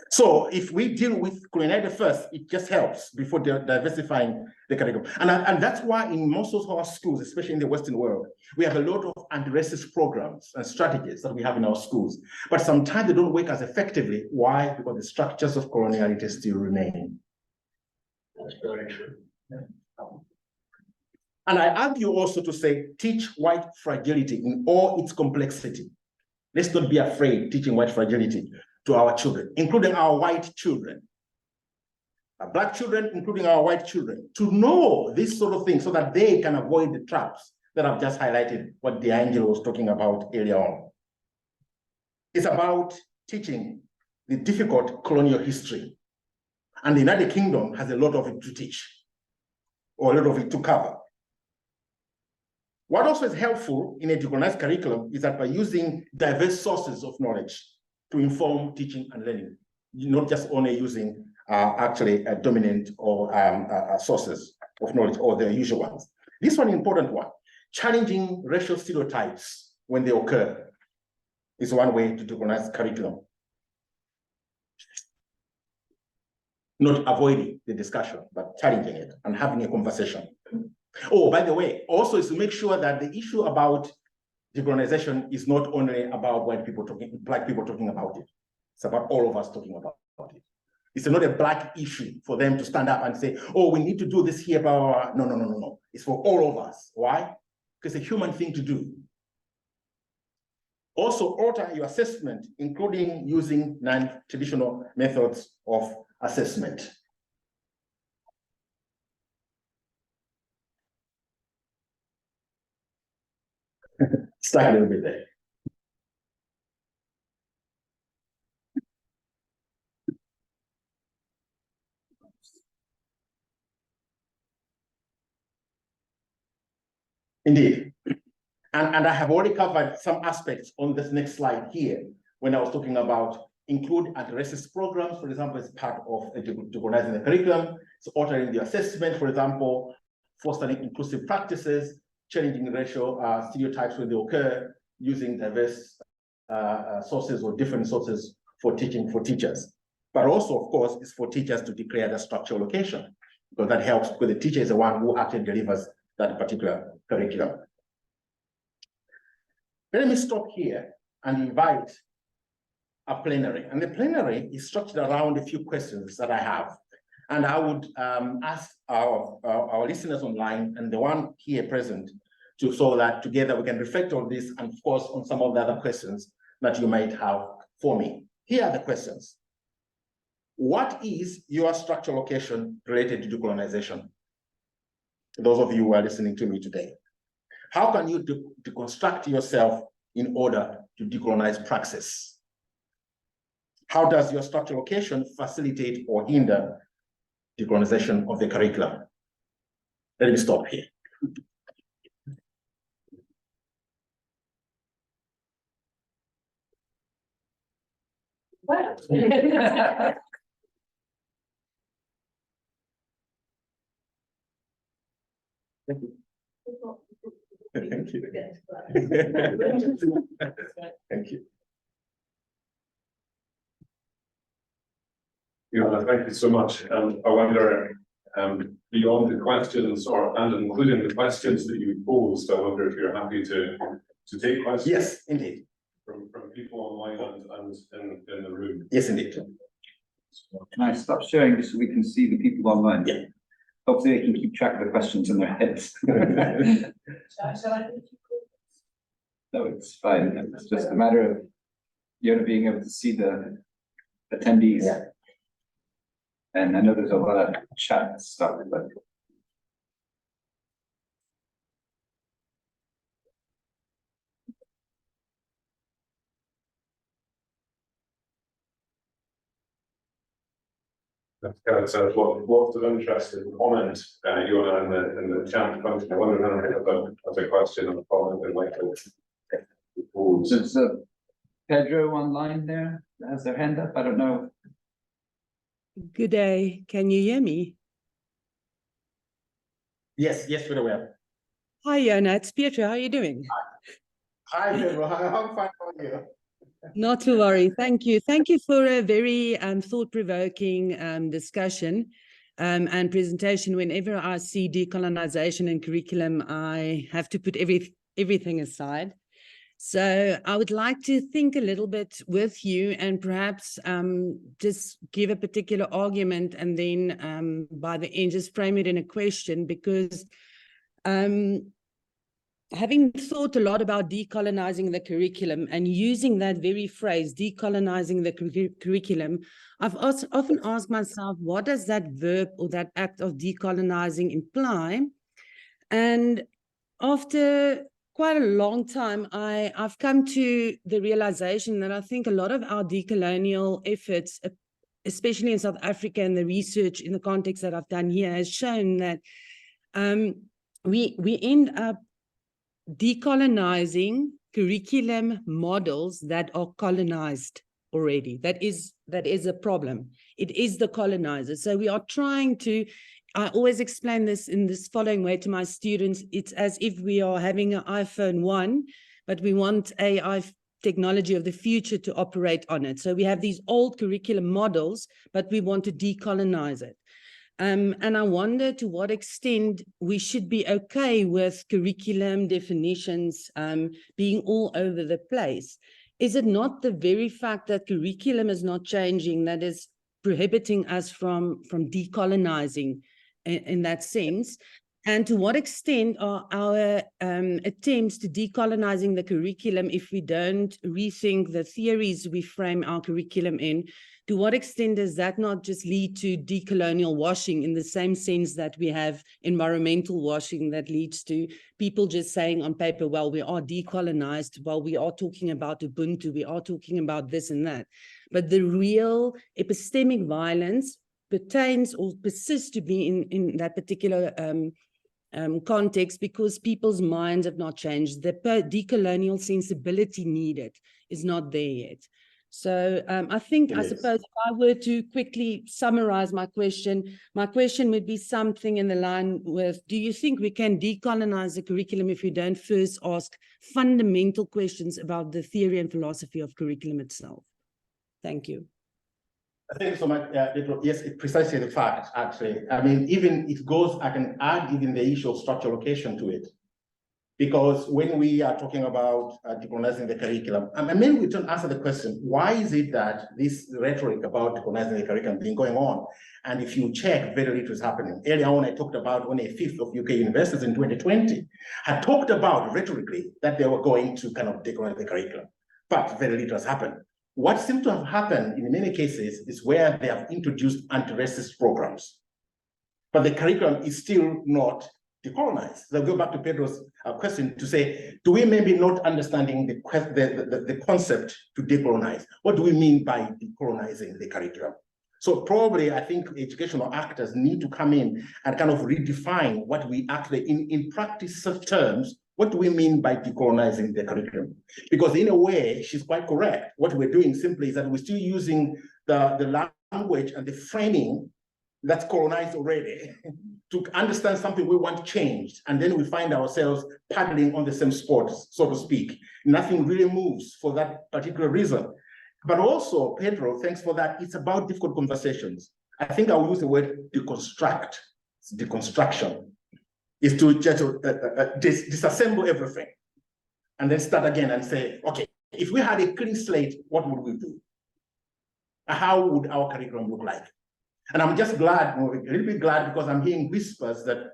So if we deal with culinary first, it just helps before diversifying the curriculum. And that's why in most of our schools, especially in the Western world, we have a lot of anti-racist programs and strategies that we have in our schools. But sometimes they don't work as effectively. Why? Because the structures of coloniality still remain. That's very true. Yeah. And I argue also to say, teach white fragility in all its complexity. Let's not be afraid teaching white fragility to our children, including our white children, our Black children, including our white children, to know this sort of thing so that they can avoid the traps that I've just highlighted, what D'Angelo was talking about earlier on. It's about teaching the difficult colonial history. And the United Kingdom has a lot of it to teach, or a lot of it to cover. What also is helpful in a decolonized curriculum is that by using diverse sources of knowledge to inform teaching and learning, not just only using actually dominant or sources of knowledge or the usual ones. This one, important one, challenging racial stereotypes when they occur is one way to decolonize curriculum. Not avoiding the discussion, but challenging it and having a conversation. Oh, by the way, also is to make sure that the issue about decolonization is not only about white people talking, Black people talking about it. It's about all of us talking about it. It's not a Black issue for them to stand up and say, oh, we need to do this here, blah, blah, blah. No, no, no, no, no. It's for all of us. Why? Because it's a human thing to do. Also, alter your assessment, including using non-traditional methods of assessment. Stuck a little bit there. Indeed. And I have already covered some aspects on this next slide here when I was talking about include anti-racist programs, for example, as part of decolonizing the curriculum, so altering the assessment, for example, fostering inclusive practices, challenging racial stereotypes when they occur, using diverse sources or different sources for teaching for teachers. But also, of course, it's for teachers to declare the structural location, because that helps, because the teacher is the one who actually delivers that particular curriculum. Let me stop here and invite a plenary. And the plenary is structured around a few questions that I have. And I would ask our listeners online and the one here present to, so that together we can reflect on this and of course on some of the other questions that you might have for me. Here are the questions. What is your structural location related to decolonization? Those of you who are listening to me today. How can you deconstruct yourself in order to decolonize praxis? How does your structural location facilitate or hinder decolonization of the curriculum? Let me stop here. Wow. Thank you. Thank you. Thank you. Yeah, thank you so much. I wonder, beyond the questions and including the questions that you posed, I wonder if you're happy to take questions. Yes, indeed. From people online and in the room. Yes, indeed. Can I stop sharing just so we can see the people online? Yeah. Hopefully they can keep track of the questions in their heads. No, it's fine. It's just a matter of being able to see the attendees. Yeah. And I know there's a lot of chat stuff, but That's lots of interest and comment, Yona, in the chat function. I wonder if there's a question or a comment they'd like to pose. there's Pedro online there that has their hand up. I don't know. Good day. Can you hear me? Yes, very well. Hi, Yona. It's Pietro. How are you doing? Hi, Pedro. I'm fine. How are you? Not to worry. Thank you. Thank you for a very thought-provoking discussion and presentation. Whenever I see decolonization in curriculum, I have to put everything aside. So I would like to think a little bit with you and perhaps just give a particular argument and then by the end just frame it in a question, because having thought a lot about decolonizing the curriculum and using that very phrase, decolonizing the curriculum, I've also often asked myself, what does that verb or that act of decolonizing imply? And after quite a long time, I've come to the realization that I think a lot of our decolonial efforts, especially in South Africa, and the research in the context that I've done here has shown that we end up decolonizing curriculum models that are colonized already. That is a problem. It is the colonizer. So we are trying to, I always explain this in this following way to my students. It's as if we are having an iPhone 1, but we want AI technology of the future to operate on it. So we have these old curriculum models, but we want to decolonize it. And I wonder to what extent we should be okay with curriculum definitions being all over the place. Is it not the very fact that curriculum is not changing that is prohibiting us from decolonizing in that sense? And to what extent are our attempts to decolonizing the curriculum, if we don't rethink the theories we frame our curriculum in, to what extent does that not just lead to decolonial washing in the same sense that we have environmental washing that leads to people just saying on paper, well, we are decolonized, well, we are talking about Ubuntu, we are talking about this and that. But the real epistemic violence pertains or persists to be in that particular context because people's minds have not changed. The decolonial sensibility needed is not there yet. So I suppose if I were to quickly summarize my question would be something in the line with, do you think we can decolonize the curriculum if we don't first ask fundamental questions about the theory and philosophy of curriculum itself? Thank you. Thank you so much. Yes, it's precisely the fact, actually. I mean, even it goes, I can add even the issue of structural location to it. Because when we are talking about decolonizing the curriculum, and maybe we don't answer the question, why is it that this rhetoric about decolonizing the curriculum has been going on? And if you check, very little is happening. Earlier on, I talked about when a fifth of UK universities in 2020 had talked about rhetorically that they were going to kind of decolonize the curriculum, but very little has happened. What seems to have happened in many cases is where they have introduced anti-racist programs, but the curriculum is still not decolonized. So I'll go back to Pedro's question to say, do we maybe not understanding the concept to decolonize? What do we mean by decolonizing the curriculum? So probably I think educational actors need to come in and kind of redefine what we actually, in practice terms, what do we mean by decolonizing the curriculum? Because in a way, she's quite correct. What we're doing simply is that we're still using the language and the framing that's colonized already to understand something we want changed. And then we find ourselves paddling on the same spot, so to speak. Nothing really moves for that particular reason. But also, Pedro, thanks for that. It's about difficult conversations. I think I'll use the word deconstruct. It's deconstruction. Is to just disassemble everything and then start again and say, okay, if we had a clean slate, what would we do? How would our curriculum look like? And I'm just glad, a little bit glad, because I'm hearing whispers that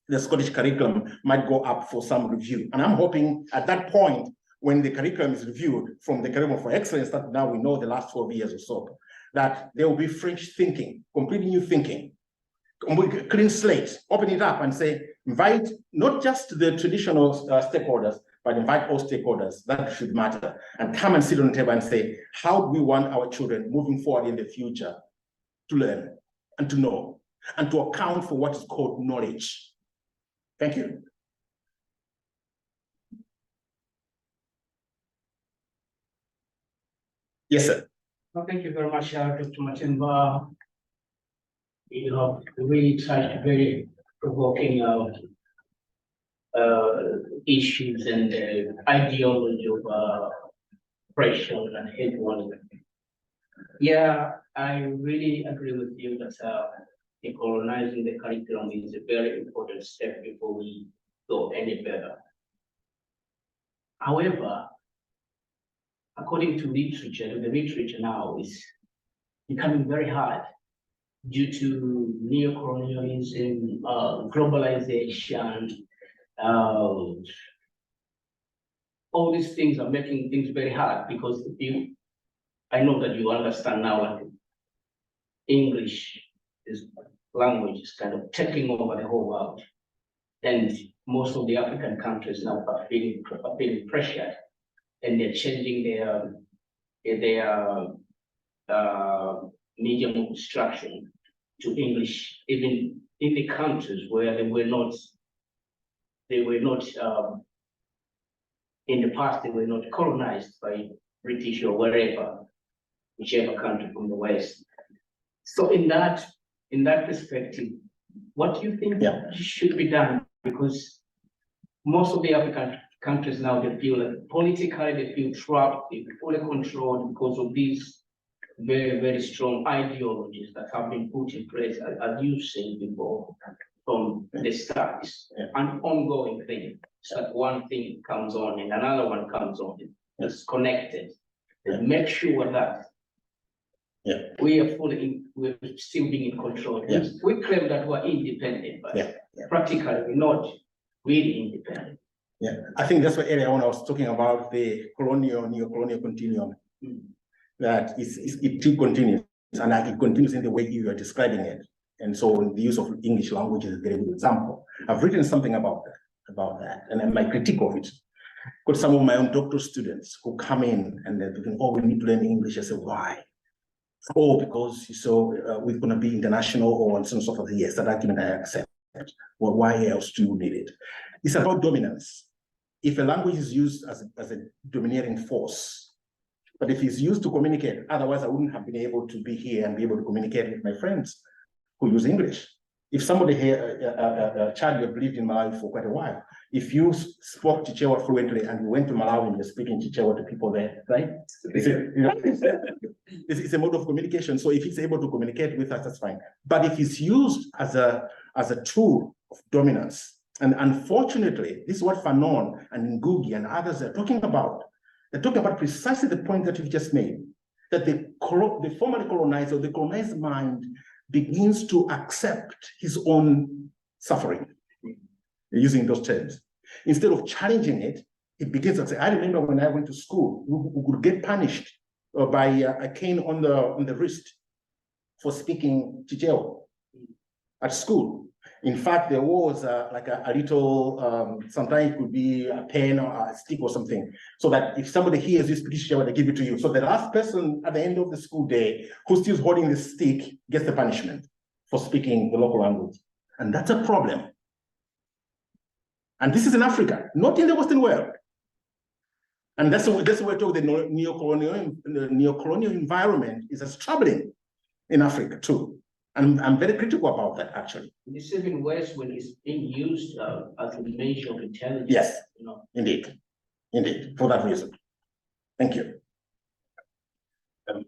the Scottish curriculum might go up for some review. And I'm hoping at that point, when the curriculum is reviewed from the Curriculum for Excellence that now we know the last 12 years or so, that there will be fresh thinking, completely new thinking, clean slate, open it up and say, invite not just the traditional stakeholders, but invite all stakeholders. That should matter. And come and sit on the table and say, how do we want our children moving forward in the future to learn and to know and to account for what is called knowledge? Thank you. Yes, sir. Well, thank you very much, Dr. Matimba. You know, really touched very provoking issues and ideology of oppression and hate one another. Yeah, I really agree with you that decolonizing the curriculum is a very important step before we go any further. However, according to literature, the literature now is becoming very hard due to neocolonialism, globalization. All these things are making things very hard because I know that you understand now that English is language is kind of taking over the whole world. And most of the African countries now are feeling pressured, and they're changing their medium of instruction to English, even in the countries where they were not in the past, they were not colonized by British or wherever, whichever country from the West. So in that perspective, what do you think should be done? Because most of the African countries now, they feel like politically, they feel trapped, they feel fully controlled because of these very, very strong ideologies that have been put in place, as you said before, from the start. An ongoing thing. So that one thing comes on and another one comes on. It's connected. And make sure that we're still being in control. We claim that we're independent, but practically we're not really independent. Yeah, I think that's what earlier when I was talking about the neo-colonial continuum, that it continues, and it continues in the way you are describing it. And so the use of English language is a very good example. I've written something about that, and my critique of it. Got some of my own doctoral students who come in and they're thinking, oh, we need to learn English. I say, why? Oh, because we're going to be international or some sort of, yes, that argument I accept. Well, why else do you need it? It's about dominance. If a language is used as a domineering force, but if it's used to communicate, otherwise I wouldn't have been able to be here and be able to communicate with my friends who use English. If somebody here, a child you have lived in Malawi for quite a while, if you spoke Chichewa fluently and you went to Malawi and you're speaking Chichewa to people there, right? It's a mode of communication. So if it's able to communicate with us, that's fine. But if it's used as a tool of dominance, and unfortunately, this is what Fanon and Ngugi and others are talking about. They're talking about precisely the point that you've just made, that the formerly colonized or the colonized mind begins to accept his own suffering, using those terms. Instead of challenging it, it begins to say, I remember when I went to school, we could get punished by a cane on the wrist for speaking Chichewa at school. In fact, there was like a little, sometimes it could be a pen or a stick or something, so that if somebody hears you speak Chichewa, they give it to you. So the last person at the end of the school day who's still holding the stick gets the punishment for speaking the local language. And that's a problem. And this is in Africa, not in the Western world. And that's why we're talking the neo-colonial environment is troubling in Africa too. And I'm very critical about that, actually. It's even worse when it's being used as a measure of intelligence. Yes, indeed, for that reason. Thank you.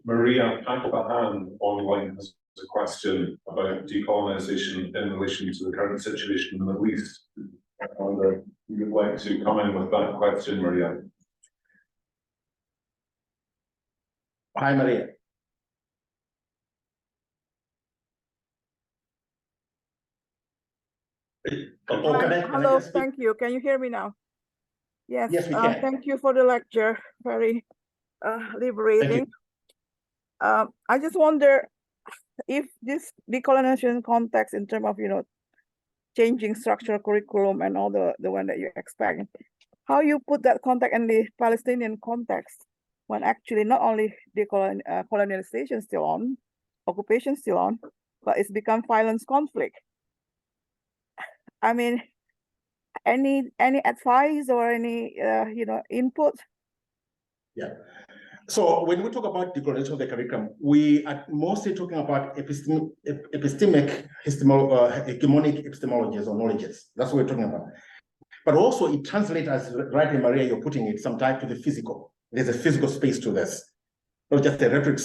Maria Pakpahan online has a question about decolonization in relation to the current situation in the Middle East. I wonder if you would like to come in with that question, Maria. Hi, Maria. Hello, thank you. Can you hear me now? Yes, yes, we can. Thank you for the lecture. Very liberating. I just wonder if this decolonization context in terms of, changing structural curriculum and all the one that you expect, how you put that context in the Palestinian context when actually not only colonization still on, occupation still on, but it's become violence conflict. I mean, any advice or any input? Yeah. So when we talk about decolonization of the curriculum, we are mostly talking about hegemonic epistemologies or knowledges. That's what we're talking about. But also it translates, as rightly Maria, you're putting it, sometimes to the physical. There's a physical space to this, not just a rhetoric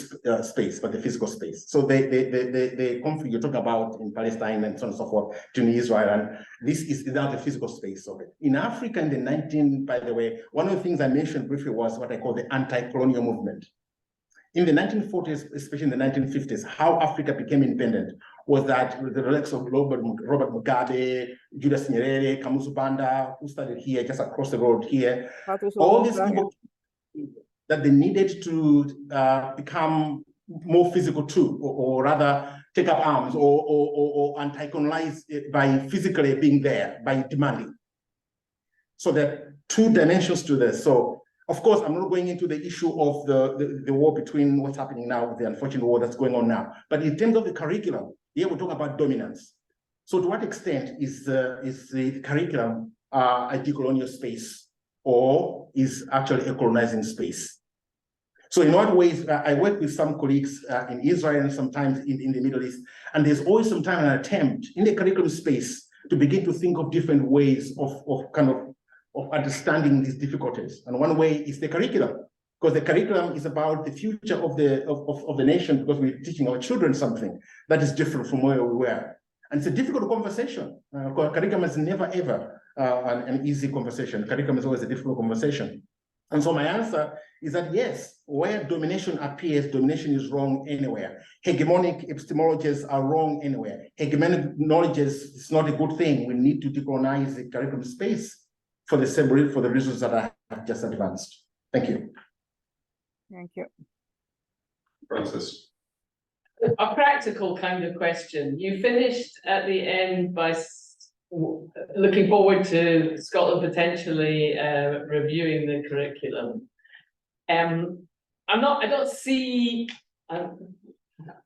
space, but the physical space. So the conflict you talk about in Palestine and so on and so forth, between Israel, and this is now the physical space of it. In Africa in the by the way, one of the things I mentioned briefly was what I call the anti-colonial movement. In the 1940s, especially in the 1950s, how Africa became independent was that the likes of Robert Mugabe, Julius Nyerere, Kamuzu Banda, who started here, just across the road here, all these people, that they needed to become more physical too, or rather take up arms or anti-colonize it by physically being there, by demanding. So there are two dimensions to this. So of course, I'm not going into the issue of the war between what's happening now, the unfortunate war that's going on now. But in terms of the curriculum, here we're talking about dominance. So to what extent is the curriculum a decolonial space, or is actually a colonizing space? So in what ways, I work with some colleagues in Israel and sometimes in the Middle East, and there's always sometimes an attempt in the curriculum space to begin to think of different ways of understanding these difficulties. And one way is the curriculum, because the curriculum is about the future of the nation, because we're teaching our children something that is different from where we were. And it's a difficult conversation. Curriculum is never ever an easy conversation. Curriculum is always a difficult conversation. And so my answer is that yes, where domination appears, domination is wrong anywhere. Hegemonic epistemologies are wrong anywhere. Hegemonic knowledge is not a good thing. We need to decolonize the curriculum space for the reasons that I have just advanced. Thank you. Thank you. Francis. A practical kind of question. You finished at the end by looking forward to Scotland potentially reviewing the curriculum. I don't see,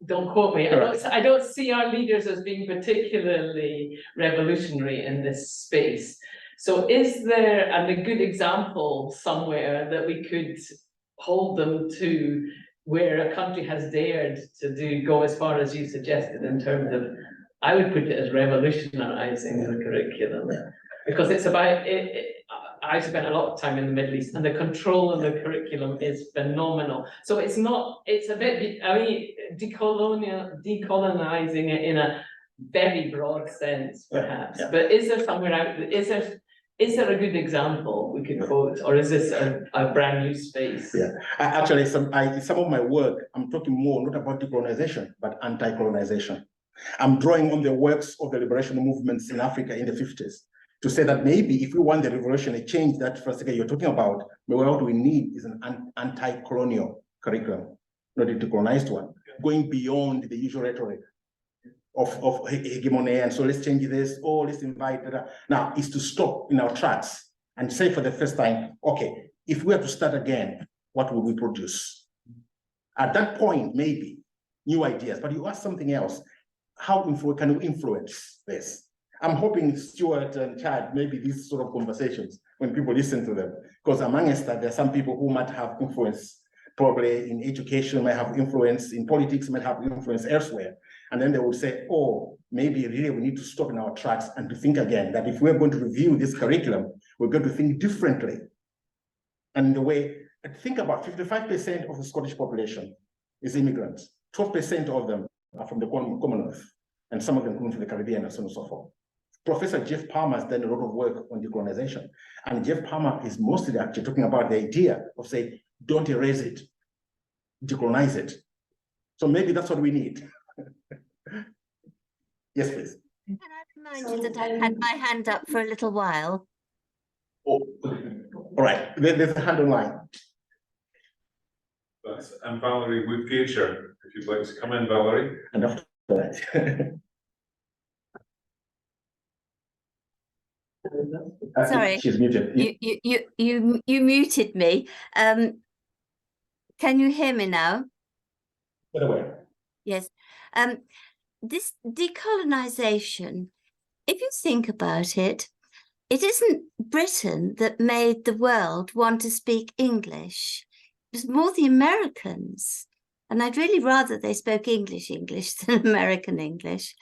don't quote me, I don't see our leaders as being particularly revolutionary in this space. So is there a good example somewhere that we could hold them to, where a country has dared to go as far as you suggested in terms of, I would put it as revolutionizing the curriculum, because it's about I spent a lot of time in the Middle East, and the control of the curriculum is phenomenal. So it's a bit, I mean, decolonizing it in a very broad sense, perhaps. But is there somewhere out, is there a good example we could quote, or is this a brand new space? Yeah, actually, some of my work, I'm talking more not about decolonization, but anti-colonization. I'm drawing on the works of the liberation movements in Africa in the 50s to say that maybe if we want the revolutionary change that Francisca you're talking about, what we need is an anti-colonial curriculum, not a decolonized one, going beyond the usual rhetoric of hegemony, and so let's change this, or let's invite that. Now, is to stop in our tracks and say for the first time, okay, if we have to start again, what will we produce? At that point, maybe new ideas, but you ask something else. How can we influence this? I'm hoping Stuart and Chad, maybe these sort of conversations, when people listen to them, because among us, there are some people who might have influence, probably in education, might have influence, in politics, might have influence elsewhere. And then they would say, oh, maybe really we need to stop in our tracks and to think again, that if we're going to review this curriculum, we're going to think differently. And the way, think about 55% of the Scottish population is immigrants. 12% of them are from the Commonwealth, and some of them come from the Caribbean and so on and so forth. Professor Jeff Palmer has done a lot of work on decolonization. And Jeff Palmer is mostly actually talking about the idea of saying, don't erase it, decolonize it. So maybe that's what we need. Yes, please. Can I remind you that I've had my hand up for a little while? Oh, all right, there's a hand online. And Valerie Woodgager, if you'd like to come in, Valerie. And after that. Sorry, she's muted. you muted me. Can you hear me now? By the way. Yes. This decolonization, if you think about it, it isn't Britain that made the world want to speak English. It was more the Americans. And I'd really rather they spoke English than American English.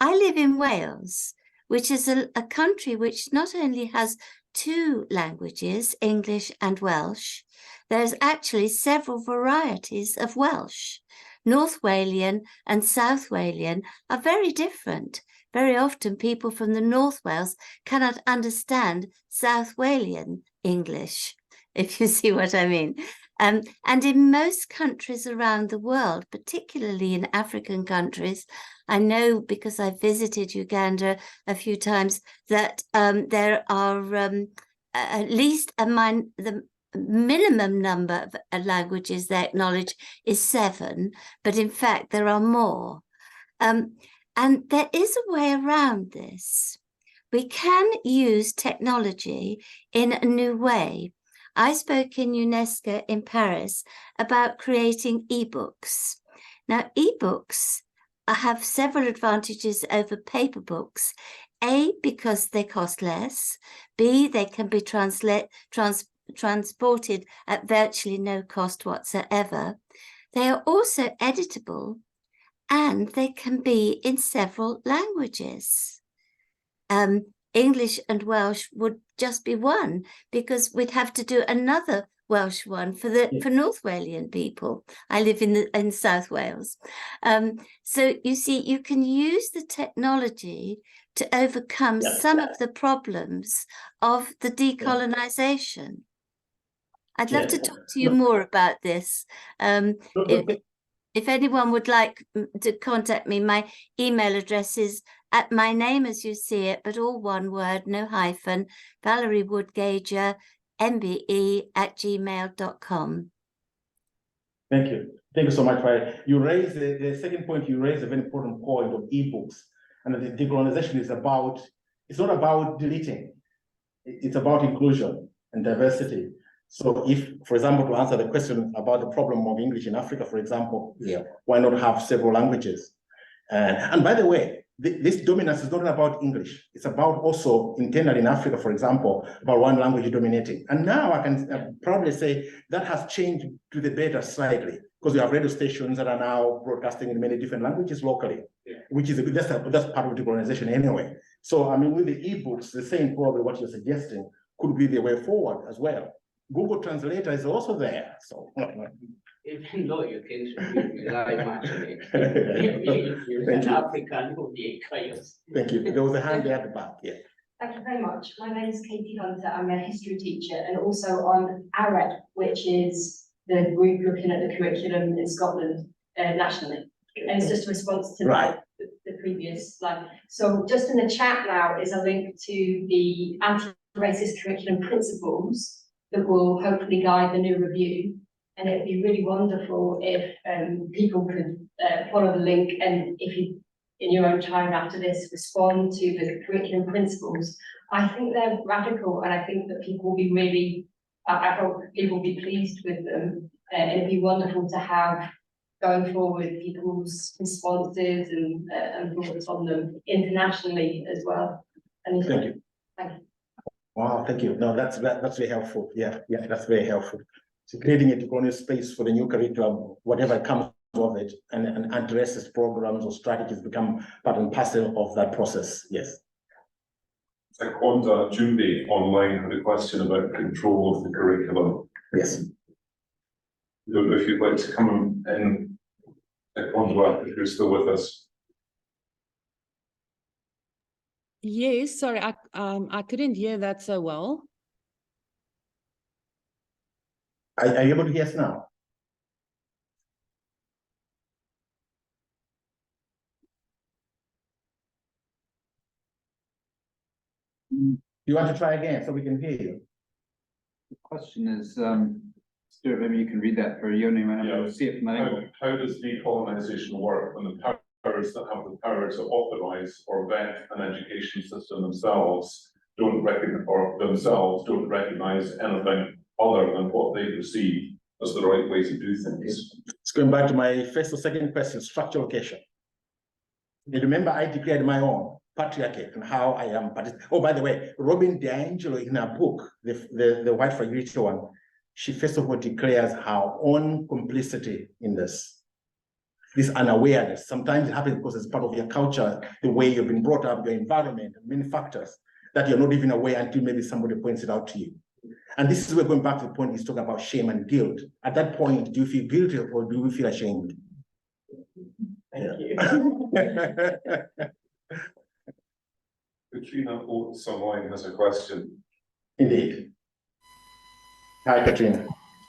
I live in Wales, which is a country which not only has two languages, English and Welsh, there's actually several varieties of Welsh. North Walian and South Walian are very different. Very often people from the North Wales cannot understand South Walian English, if you see what I mean. And in most countries around the world, particularly in African countries, I know because I visited Uganda a few times that there are at least the minimum number of languages they acknowledge is 7, but in fact there are more. And there is a way around this. We can use technology in a new way. I spoke in UNESCO in Paris about creating ebooks. Now, ebooks have several advantages over paper books. A, because they cost less. B, they can be transported at virtually no cost whatsoever. They are also editable, and they can be in several languages. English and Welsh would just be one, because we'd have to do another Welsh one for North Walian people. I live in South Wales. So you see, you can use the technology to overcome some of the problems of the decolonisation. I'd love to talk to you more about this. If anyone would like to contact me, my email address is at my name as you see it, but all one word, no hyphen, Valerie Woodgager, mbe@gmail.com. Thank you. Thank you so much. You raised the second point, you raised a very important point of ebooks. And the decolonization is about, it's not about deleting, it's about inclusion and diversity. So if, for example, to answer the question about the problem of English in Africa, for example, why not have several languages? And by the way, this dominance is not about English. It's about also internally in Africa, for example, about one language dominating. And now I can proudly say that has changed to the better slightly, because we have radio stations that are now broadcasting in many different languages locally, which is that's part of decolonization anyway. So I mean, with the ebooks, the same probably what you're suggesting could be the way forward as well. Google Translator is also there. So even though you can rely much on it, if you're an African, you'll be chaos. Thank you. There was a hand there at the back. Yeah. Thank you very much. My name is Katie Hunter. I'm a history teacher and also on ARED, which is the group looking at the curriculum in Scotland nationally. And it's just a response to the previous slide. So just in the chat now is a link to the anti-racist curriculum principles that will hopefully guide the new review. And it'd be really wonderful if people could follow the link, and if you, in your own time after this, respond to the curriculum principles. I think they're radical, and I think that people will be really, I hope people will be pleased with them. And it'd be wonderful to have, going forward, people's responses and thoughts on them internationally as well. And thank you. Thank you. Wow, thank you. No, that's very helpful. Yeah, that's very helpful. So creating a decolonial space for the new curriculum, whatever comes of it, and anti-racist programs or strategies become part and parcel of that process. Yes. Seconda Jumbi online had a question about control of the curriculum. Yes. I don't know if you'd like to come in, Seconda, if you're still with us. Yes, sorry, I couldn't hear that so well. Are you able to hear us now? You want to try again so we can hear you? The question is, Stuart, maybe you can read that for Yoni, and we'll see if how does decolonisation work when the powers that have the power to authorise or vet an education system themselves don't recognise anything other than what they perceive as the right way to do things? It's going back to my first or second question, structural location. You remember I declared my own patriarchate and how I am. Oh, by the way, Robin DiAngelo in her book, the White Fragility one, she first of all declares her own complicity in this unawareness. Sometimes it happens because it's part of your culture, the way you've been brought up, your environment, many factors. that you're not even aware until maybe somebody points it out to you. And this is where, going back to the point he's talking about shame and guilt. At that point, do you feel guilty or do you feel ashamed? Thank you. Katrina Oates online has a question. Indeed. Hi, Katrina.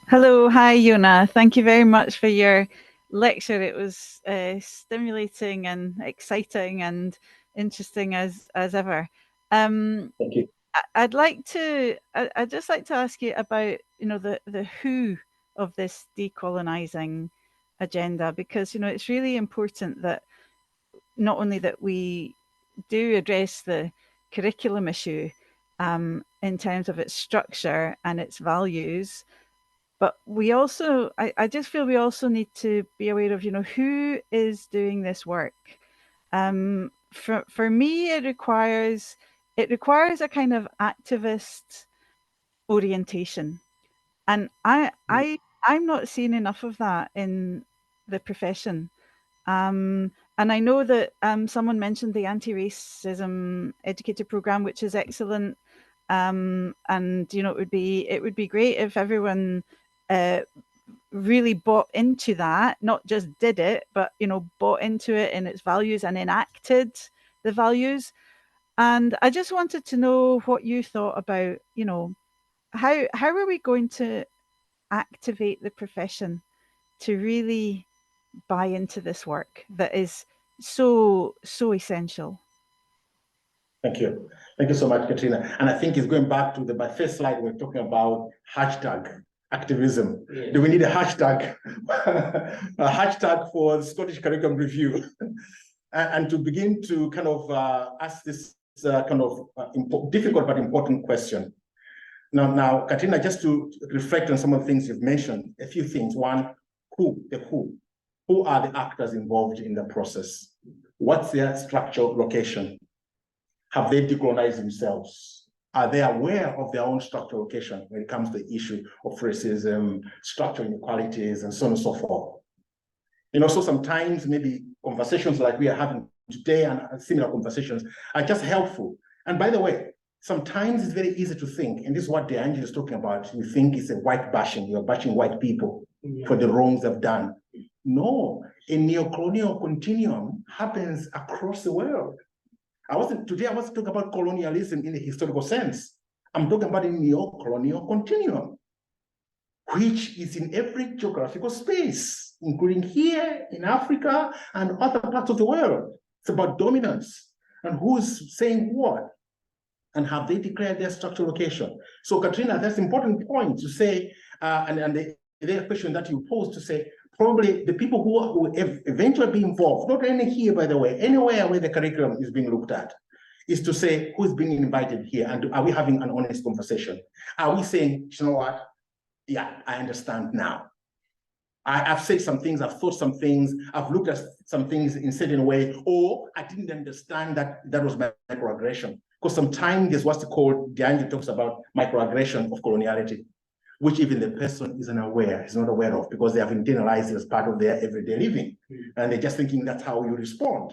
Hello, hi, Yona. Thank you very much for your lecture. It was stimulating and exciting and interesting as ever. Thank you. I'd just like to ask you about, the who of this decolonizing agenda, because, it's really important that not only that we do address the curriculum issue in terms of its structure and its values, but we also, I just feel we also need to be aware of, who is doing this work. For me, it requires a kind of activist orientation, and I'm not seeing enough of that in the profession. And I know that someone mentioned the anti-racism educator program, which is excellent. And it would be great if everyone really bought into that, not just did it, but bought into it in its values and enacted the values. And I just wanted to know what you thought about, how are we going to activate the profession to really buy into this work that is so essential? Thank you. Thank you so much, Katrina. And I think it's going back to my first slide, we're talking about hashtag activism. Yeah. Do we need a hashtag? A hashtag for Scottish Curriculum Review? and to begin to kind of ask this difficult but important question. Now, Katrina, just to reflect on some of the things you've mentioned, a few things. One, who are the actors involved in the process? What's their structural location? Have they decolonized themselves? Are they aware of their own structural location when it comes to the issue of racism, structural inequalities, and so on and so forth? So sometimes maybe conversations like we are having today and similar conversations are just helpful. And by the way, sometimes it's very easy to think, and this is what DeAngelo is talking about, you think it's a white bashing, you're bashing white people for the wrongs they've done. No, a neocolonial continuum happens across the world. Today I wasn't talking about colonialism in a historical sense. I'm talking about a neo-colonial continuum, which is in every geographical space, including here in Africa and other parts of the world. It's about dominance and who's saying what, and have they declared their structural location. So Katrina, that's an important point to say, and the question that you posed to say, probably the people who will eventually be involved, not only here, by the way, anywhere where the curriculum is being looked at, is to say who's being invited here and are we having an honest conversation? Are we saying, you know what? Yeah, I understand now. I've said some things, I've thought some things, I've looked at some things in a certain way, or I didn't understand that was microaggression. Because sometimes there's what's called, DeAngelo talks about microaggression of coloniality, which even the person is not aware of, because they have internalized it as part of their everyday living. And they're just thinking that's how you respond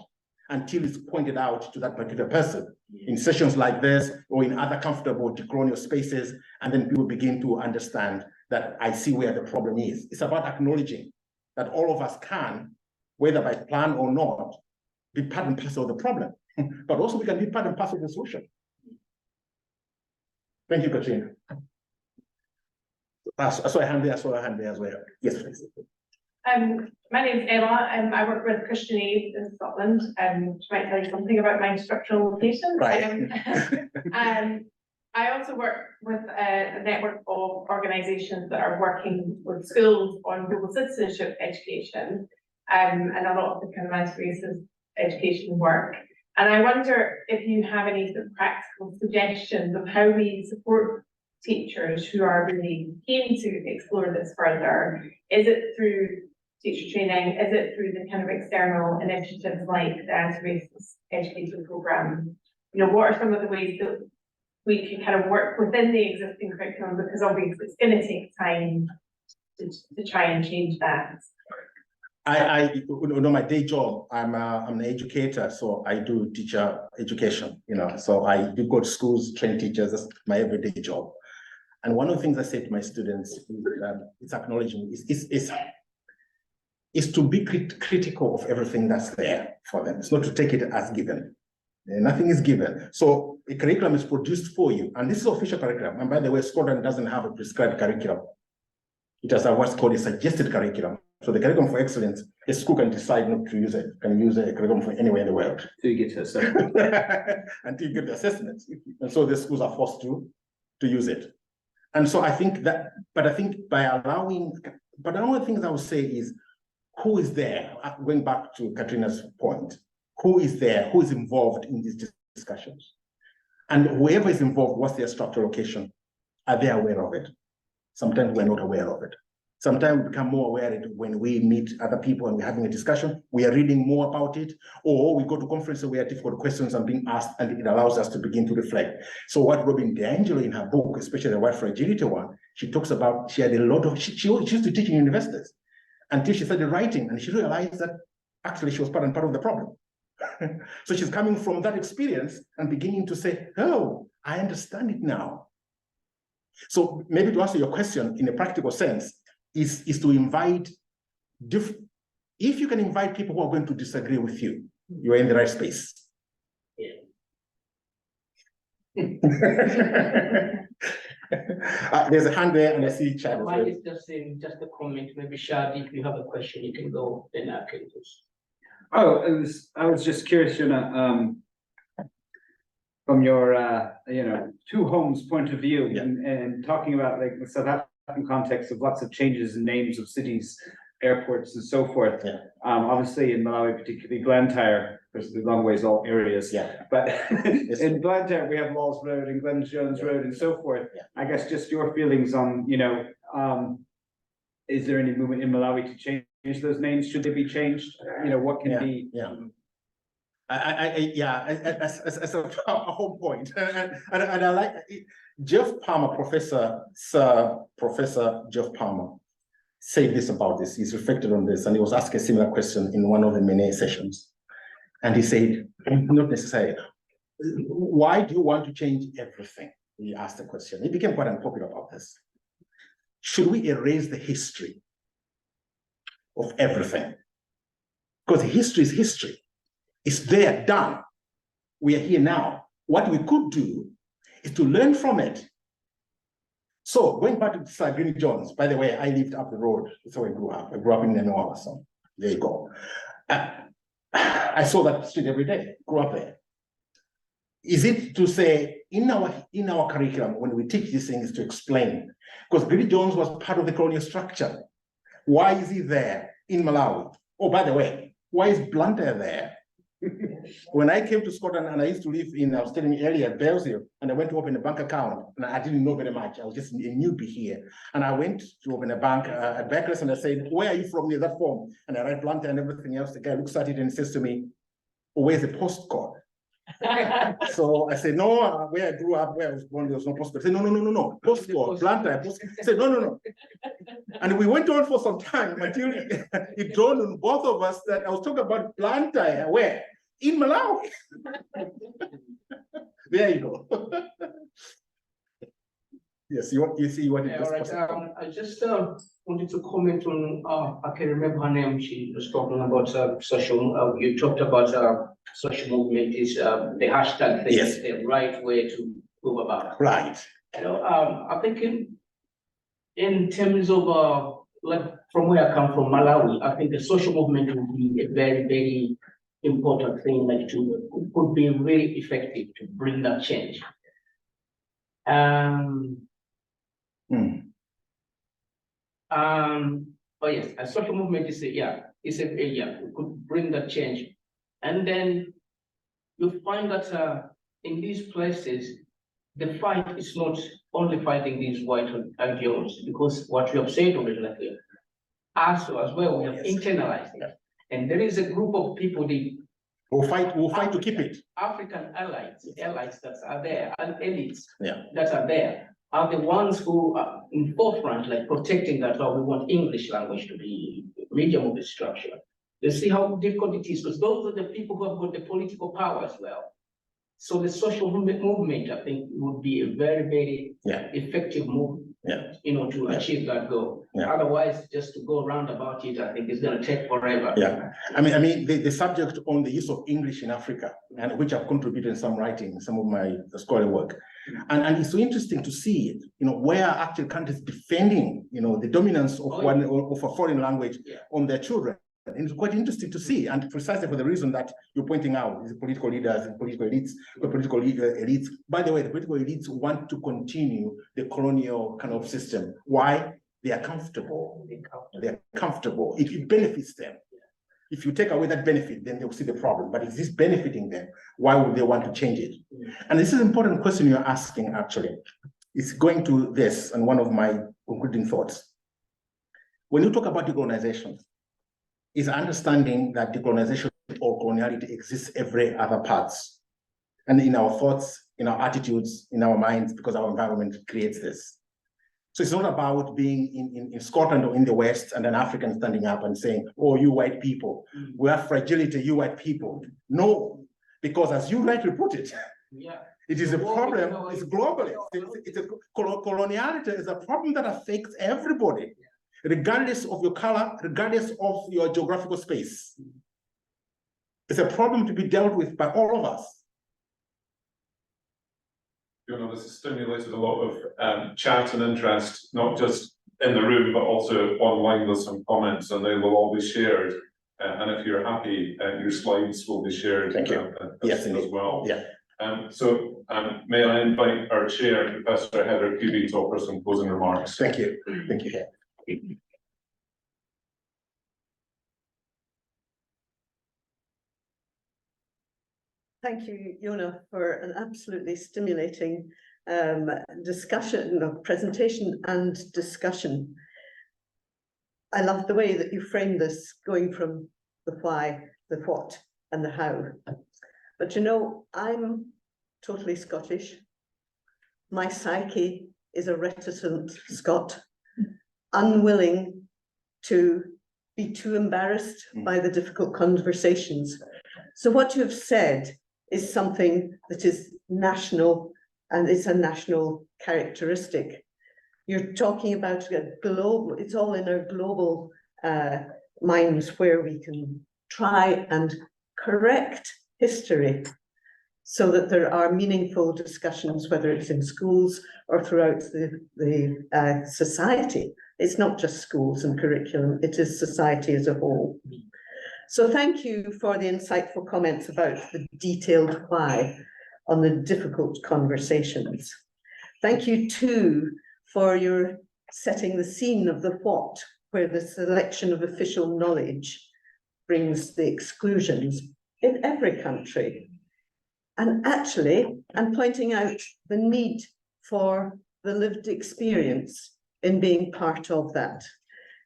until it's pointed out to that particular person in sessions like this or in other comfortable decolonial spaces. And then people begin to understand that I see where the problem is. It's about acknowledging that all of us can, whether by plan or not, be part and parcel of the problem, but also we can be part and parcel of the solution. Thank you, Katrina. I saw a hand there as well. Yes, please. My name is Emma, and I work with Christian Aid in Scotland. Which might tell you something about my structural location. Right. I also work with a network of organisations that are working with schools on global citizenship education, and a lot of the kind of anti-racist education work. And I wonder if you have any sort of practical suggestions of how we support teachers who are really keen to explore this further. Is it through teacher training? Is it through the kind of external initiatives like the anti-racist education programme? What are some of the ways that we can kind of work within the existing curriculum? Because obviously it's going to take time to try and change that. My day job, I'm an educator, so I do teacher education, so I do go to schools, train teachers, that's my everyday job. And one of the things I say to my students is acknowledging, is to be critical of everything that's there for them. It's not to take it as given. Nothing is given. So a curriculum is produced for you, and this is official curriculum. And by the way, Scotland doesn't have a prescribed curriculum. It has what's called a suggested curriculum. So the curriculum for excellence, a school can decide not to use it, can use a curriculum from anywhere in the world. Until you get to assessment. Until you get the assessments. And so the schools are forced to use it. And so I think that, but I think by allowing, but one of the things I would say is, who is there? Going back to Katrina's point, who is there? Who is involved in these discussions? And whoever is involved, what's their structural location? Are they aware of it? Sometimes we're not aware of it. Sometimes we become more aware of it when we meet other people and we're having a discussion, we are reading more about it, or we go to conferences where difficult questions are being asked and it allows us to begin to reflect. So what Robin DiAngelo in her book, especially the White Fragility one, she talks about, she had a lot of, she used to teach in universities until she started writing and she realized that actually she was part of the problem. So she's coming from that experience and beginning to say, oh, I understand it now. So maybe to answer your question in a practical sense, is to invite, if you can invite people who are going to disagree with you, you're in the right space. Yeah. There's a hand there and I see Chad. Mine is just saying, just a comment, maybe Shadi, if you have a question, you can go, then I can just. Oh, I was just curious, from your, two homes point of view, and talking about like the South African context of lots of changes in names of cities, airports, and so forth. Yeah. Obviously in Malawi, particularly Blantyre, because the long ways all areas. Yeah. But in Blantyre, we have Laws Road and Glen Jones Road and so forth. Yeah. I guess just your feelings on, is there any movement in Malawi to change those names? Should they be changed? What can be? Yeah. As a whole point, and I like it. Jeff Palmer, Professor Jeff Palmer, said this about this. He's reflected on this, and he was asked a similar question in one of the many sessions, and he said, "Not necessarily. Why do you want to change everything?" He asked the question. He became quite unpopular about this. Should we erase the history of everything? Because history is history. It's there, done. We are here now. What we could do is to learn from it. So going back to Sir Green Jones, by the way, I lived up the road. That's how I grew up. I grew up in Nenoa, so there you go. I saw that street every day, grew up there. Is it to say in our curriculum, when we teach these things, to explain? Because Green Jones was part of the colonial structure. Why is he there in Malawi? Oh, by the way, why is Blantyre there? When I came to Scotland and I used to live I was telling you earlier, Belgium, and I went to open a bank account, and I didn't know very much. I was just a newbie here. And I went to open a bank at Beckless, and I said, "Where are you from?" Near that form. And I write Blantyre and everything else. The guy looks at it and says to me, "Oh, where's the postcode?" So I said, "No, where I grew up, where I was born, there was no postcode." I said, no, postcode, Blantyre, postcode. I said, no. And we went on for some time until it dawned on both of us that I was talking about Blantyre, where? In Malawi. There you go. Yes, you see what it is. I just wanted to comment on, I can remember her name, she was talking about social, you talked about social movement is the hashtag thing, Yes. the right way to move about. Right. I think in terms of, like from where I come from, Malawi, I think the social movement will be a very, very important thing, like could be really effective to bring that change. But yes, a social movement is we could bring that change. And then you find that in these places, the fight is not only fighting these white ideologies, because what you have said already, like us as well, we have internalized it. And there is a group of people, We'll fight to keep it. African allies that are there, and elites Yeah. that are there, are the ones who are in forefront, like protecting that, we want English language to be medium of instruction. You see how difficult it is, because those are the people who have got the political power as well. So the social movement, I think, would be a very, very effective move, to achieve that goal. Otherwise, just to go around about it, I think it's going to take forever. I mean, the subject on the use of English in Africa, and which I've contributed in some writing, some of my scholarly work, and it's so interesting to see, where actual countries defending, the dominance of of a foreign language on their children. And it's quite interesting to see, and precisely for the reason that you're pointing out, is political leaders and political elites. By the way, the political elites want to continue the colonial kind of system. Why? They are comfortable. They're comfortable. It benefits them. If you take away that benefit, then they'll see the problem. But if this is benefiting them, why would they want to change it? And this is an important question you're asking, actually. It's going to this, and one of my concluding thoughts. When you talk about decolonization, is understanding that decolonization or coloniality exists every other parts, and in our thoughts, in our attitudes, in our minds, because our environment creates this. So it's not about being in Scotland or in the West and an African standing up and saying, oh, you white people, we have fragility, you white people. No, because as you rightly put it, it is a problem, it's globally. Coloniality is a problem that affects everybody, regardless of your color, regardless of your geographical space. It's a problem to be dealt with by all of us. This has stimulated a lot of chat and interest, not just in the room, but also online. There's some comments, and they will all be shared. And if you're happy, your slides will be shared. Thank you. Yes, as well. Yeah. May I invite our chair, Professor Heather Kuby, to offer some closing remarks. Thank you. Thank you. Thank you, Yona, for an absolutely stimulating presentation and discussion. I love the way that you framed this, going from the why, the what, and the how. But I'm totally Scottish. My psyche is a reticent Scot, unwilling to be too embarrassed by the difficult conversations. So what you have said is something that is national, and it's a national characteristic. You're talking about a global, it's all in our global minds, where we can try and correct history so that there are meaningful discussions, whether it's in schools or throughout the society. It's not just schools and curriculum, it is society as a whole. So thank you for the insightful comments about the detailed why on the difficult conversations. Thank you too for your setting the scene of the what, where the selection of official knowledge brings the exclusions in every country. And pointing out the need for the lived experience in being part of that.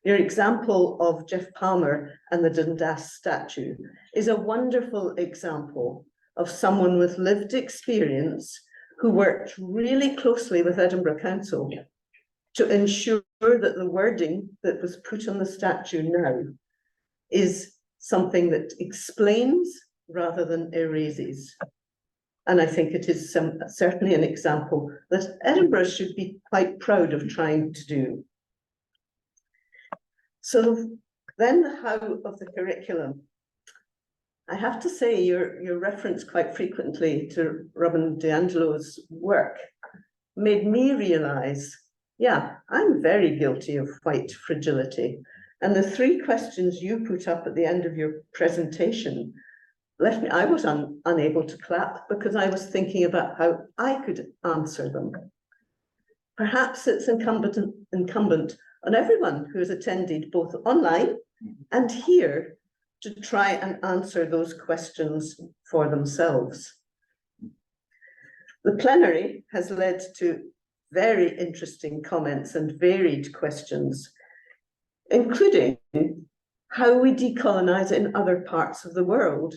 Your example of Jeff Palmer and the Dundas statue is a wonderful example of someone with lived experience who worked really closely with Edinburgh Council to ensure that the wording that was put on the statue now is something that explains rather than erases. And I think it is certainly an example that Edinburgh should be quite proud of trying to do. So then the how of the curriculum. I have to say your reference quite frequently to Robin DiAngelo's work made me realize, I'm very guilty of white fragility. And the 3 questions you put up at the end of your presentation left me, I was unable to clap because I was thinking about how I could answer them. Perhaps it's incumbent on everyone who has attended both online and here to try and answer those questions for themselves. The plenary has led to very interesting comments and varied questions, including how we decolonize in other parts of the world,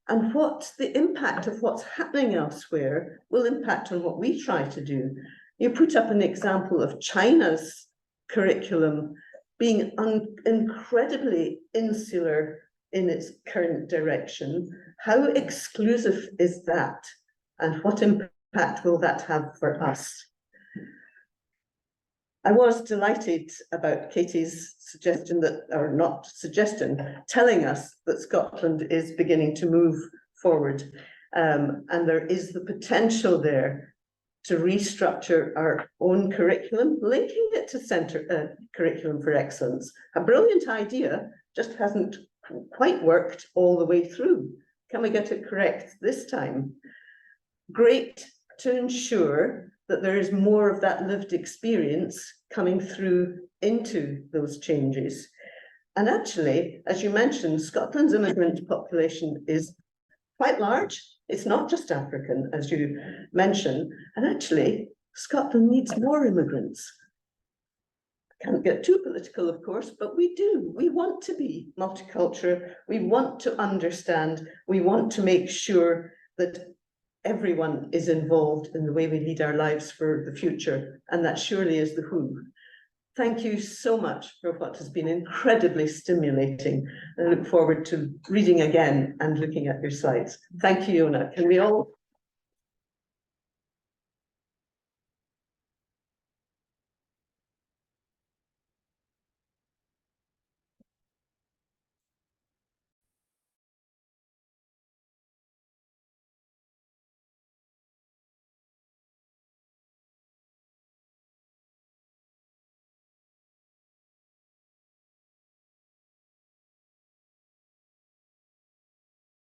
and what the impact of what's happening elsewhere will impact on what we try to do. You put up an example of China's curriculum being incredibly insular in its current direction. How exclusive is that? And what impact will that have for us? I was delighted about Katie's suggestion that, or not suggestion, telling us that Scotland is beginning to move forward. And there is the potential there to restructure our own curriculum, linking it to curriculum for excellence. A brilliant idea, just hasn't quite worked all the way through. Can we get it correct this time? Great to ensure that there is more of that lived experience coming through into those changes. And actually, as you mentioned, Scotland's immigrant population is quite large. It's not just African, as you mentioned. And actually, Scotland needs more immigrants. Can't get too political, of course, but we do. We want to be multicultural. We want to understand. We want to make sure that everyone is involved in the way we lead our lives for the future. And that surely is the who. Thank you so much for what has been incredibly stimulating. I look forward to reading again and looking at your slides. Thank you, Iona. Can we all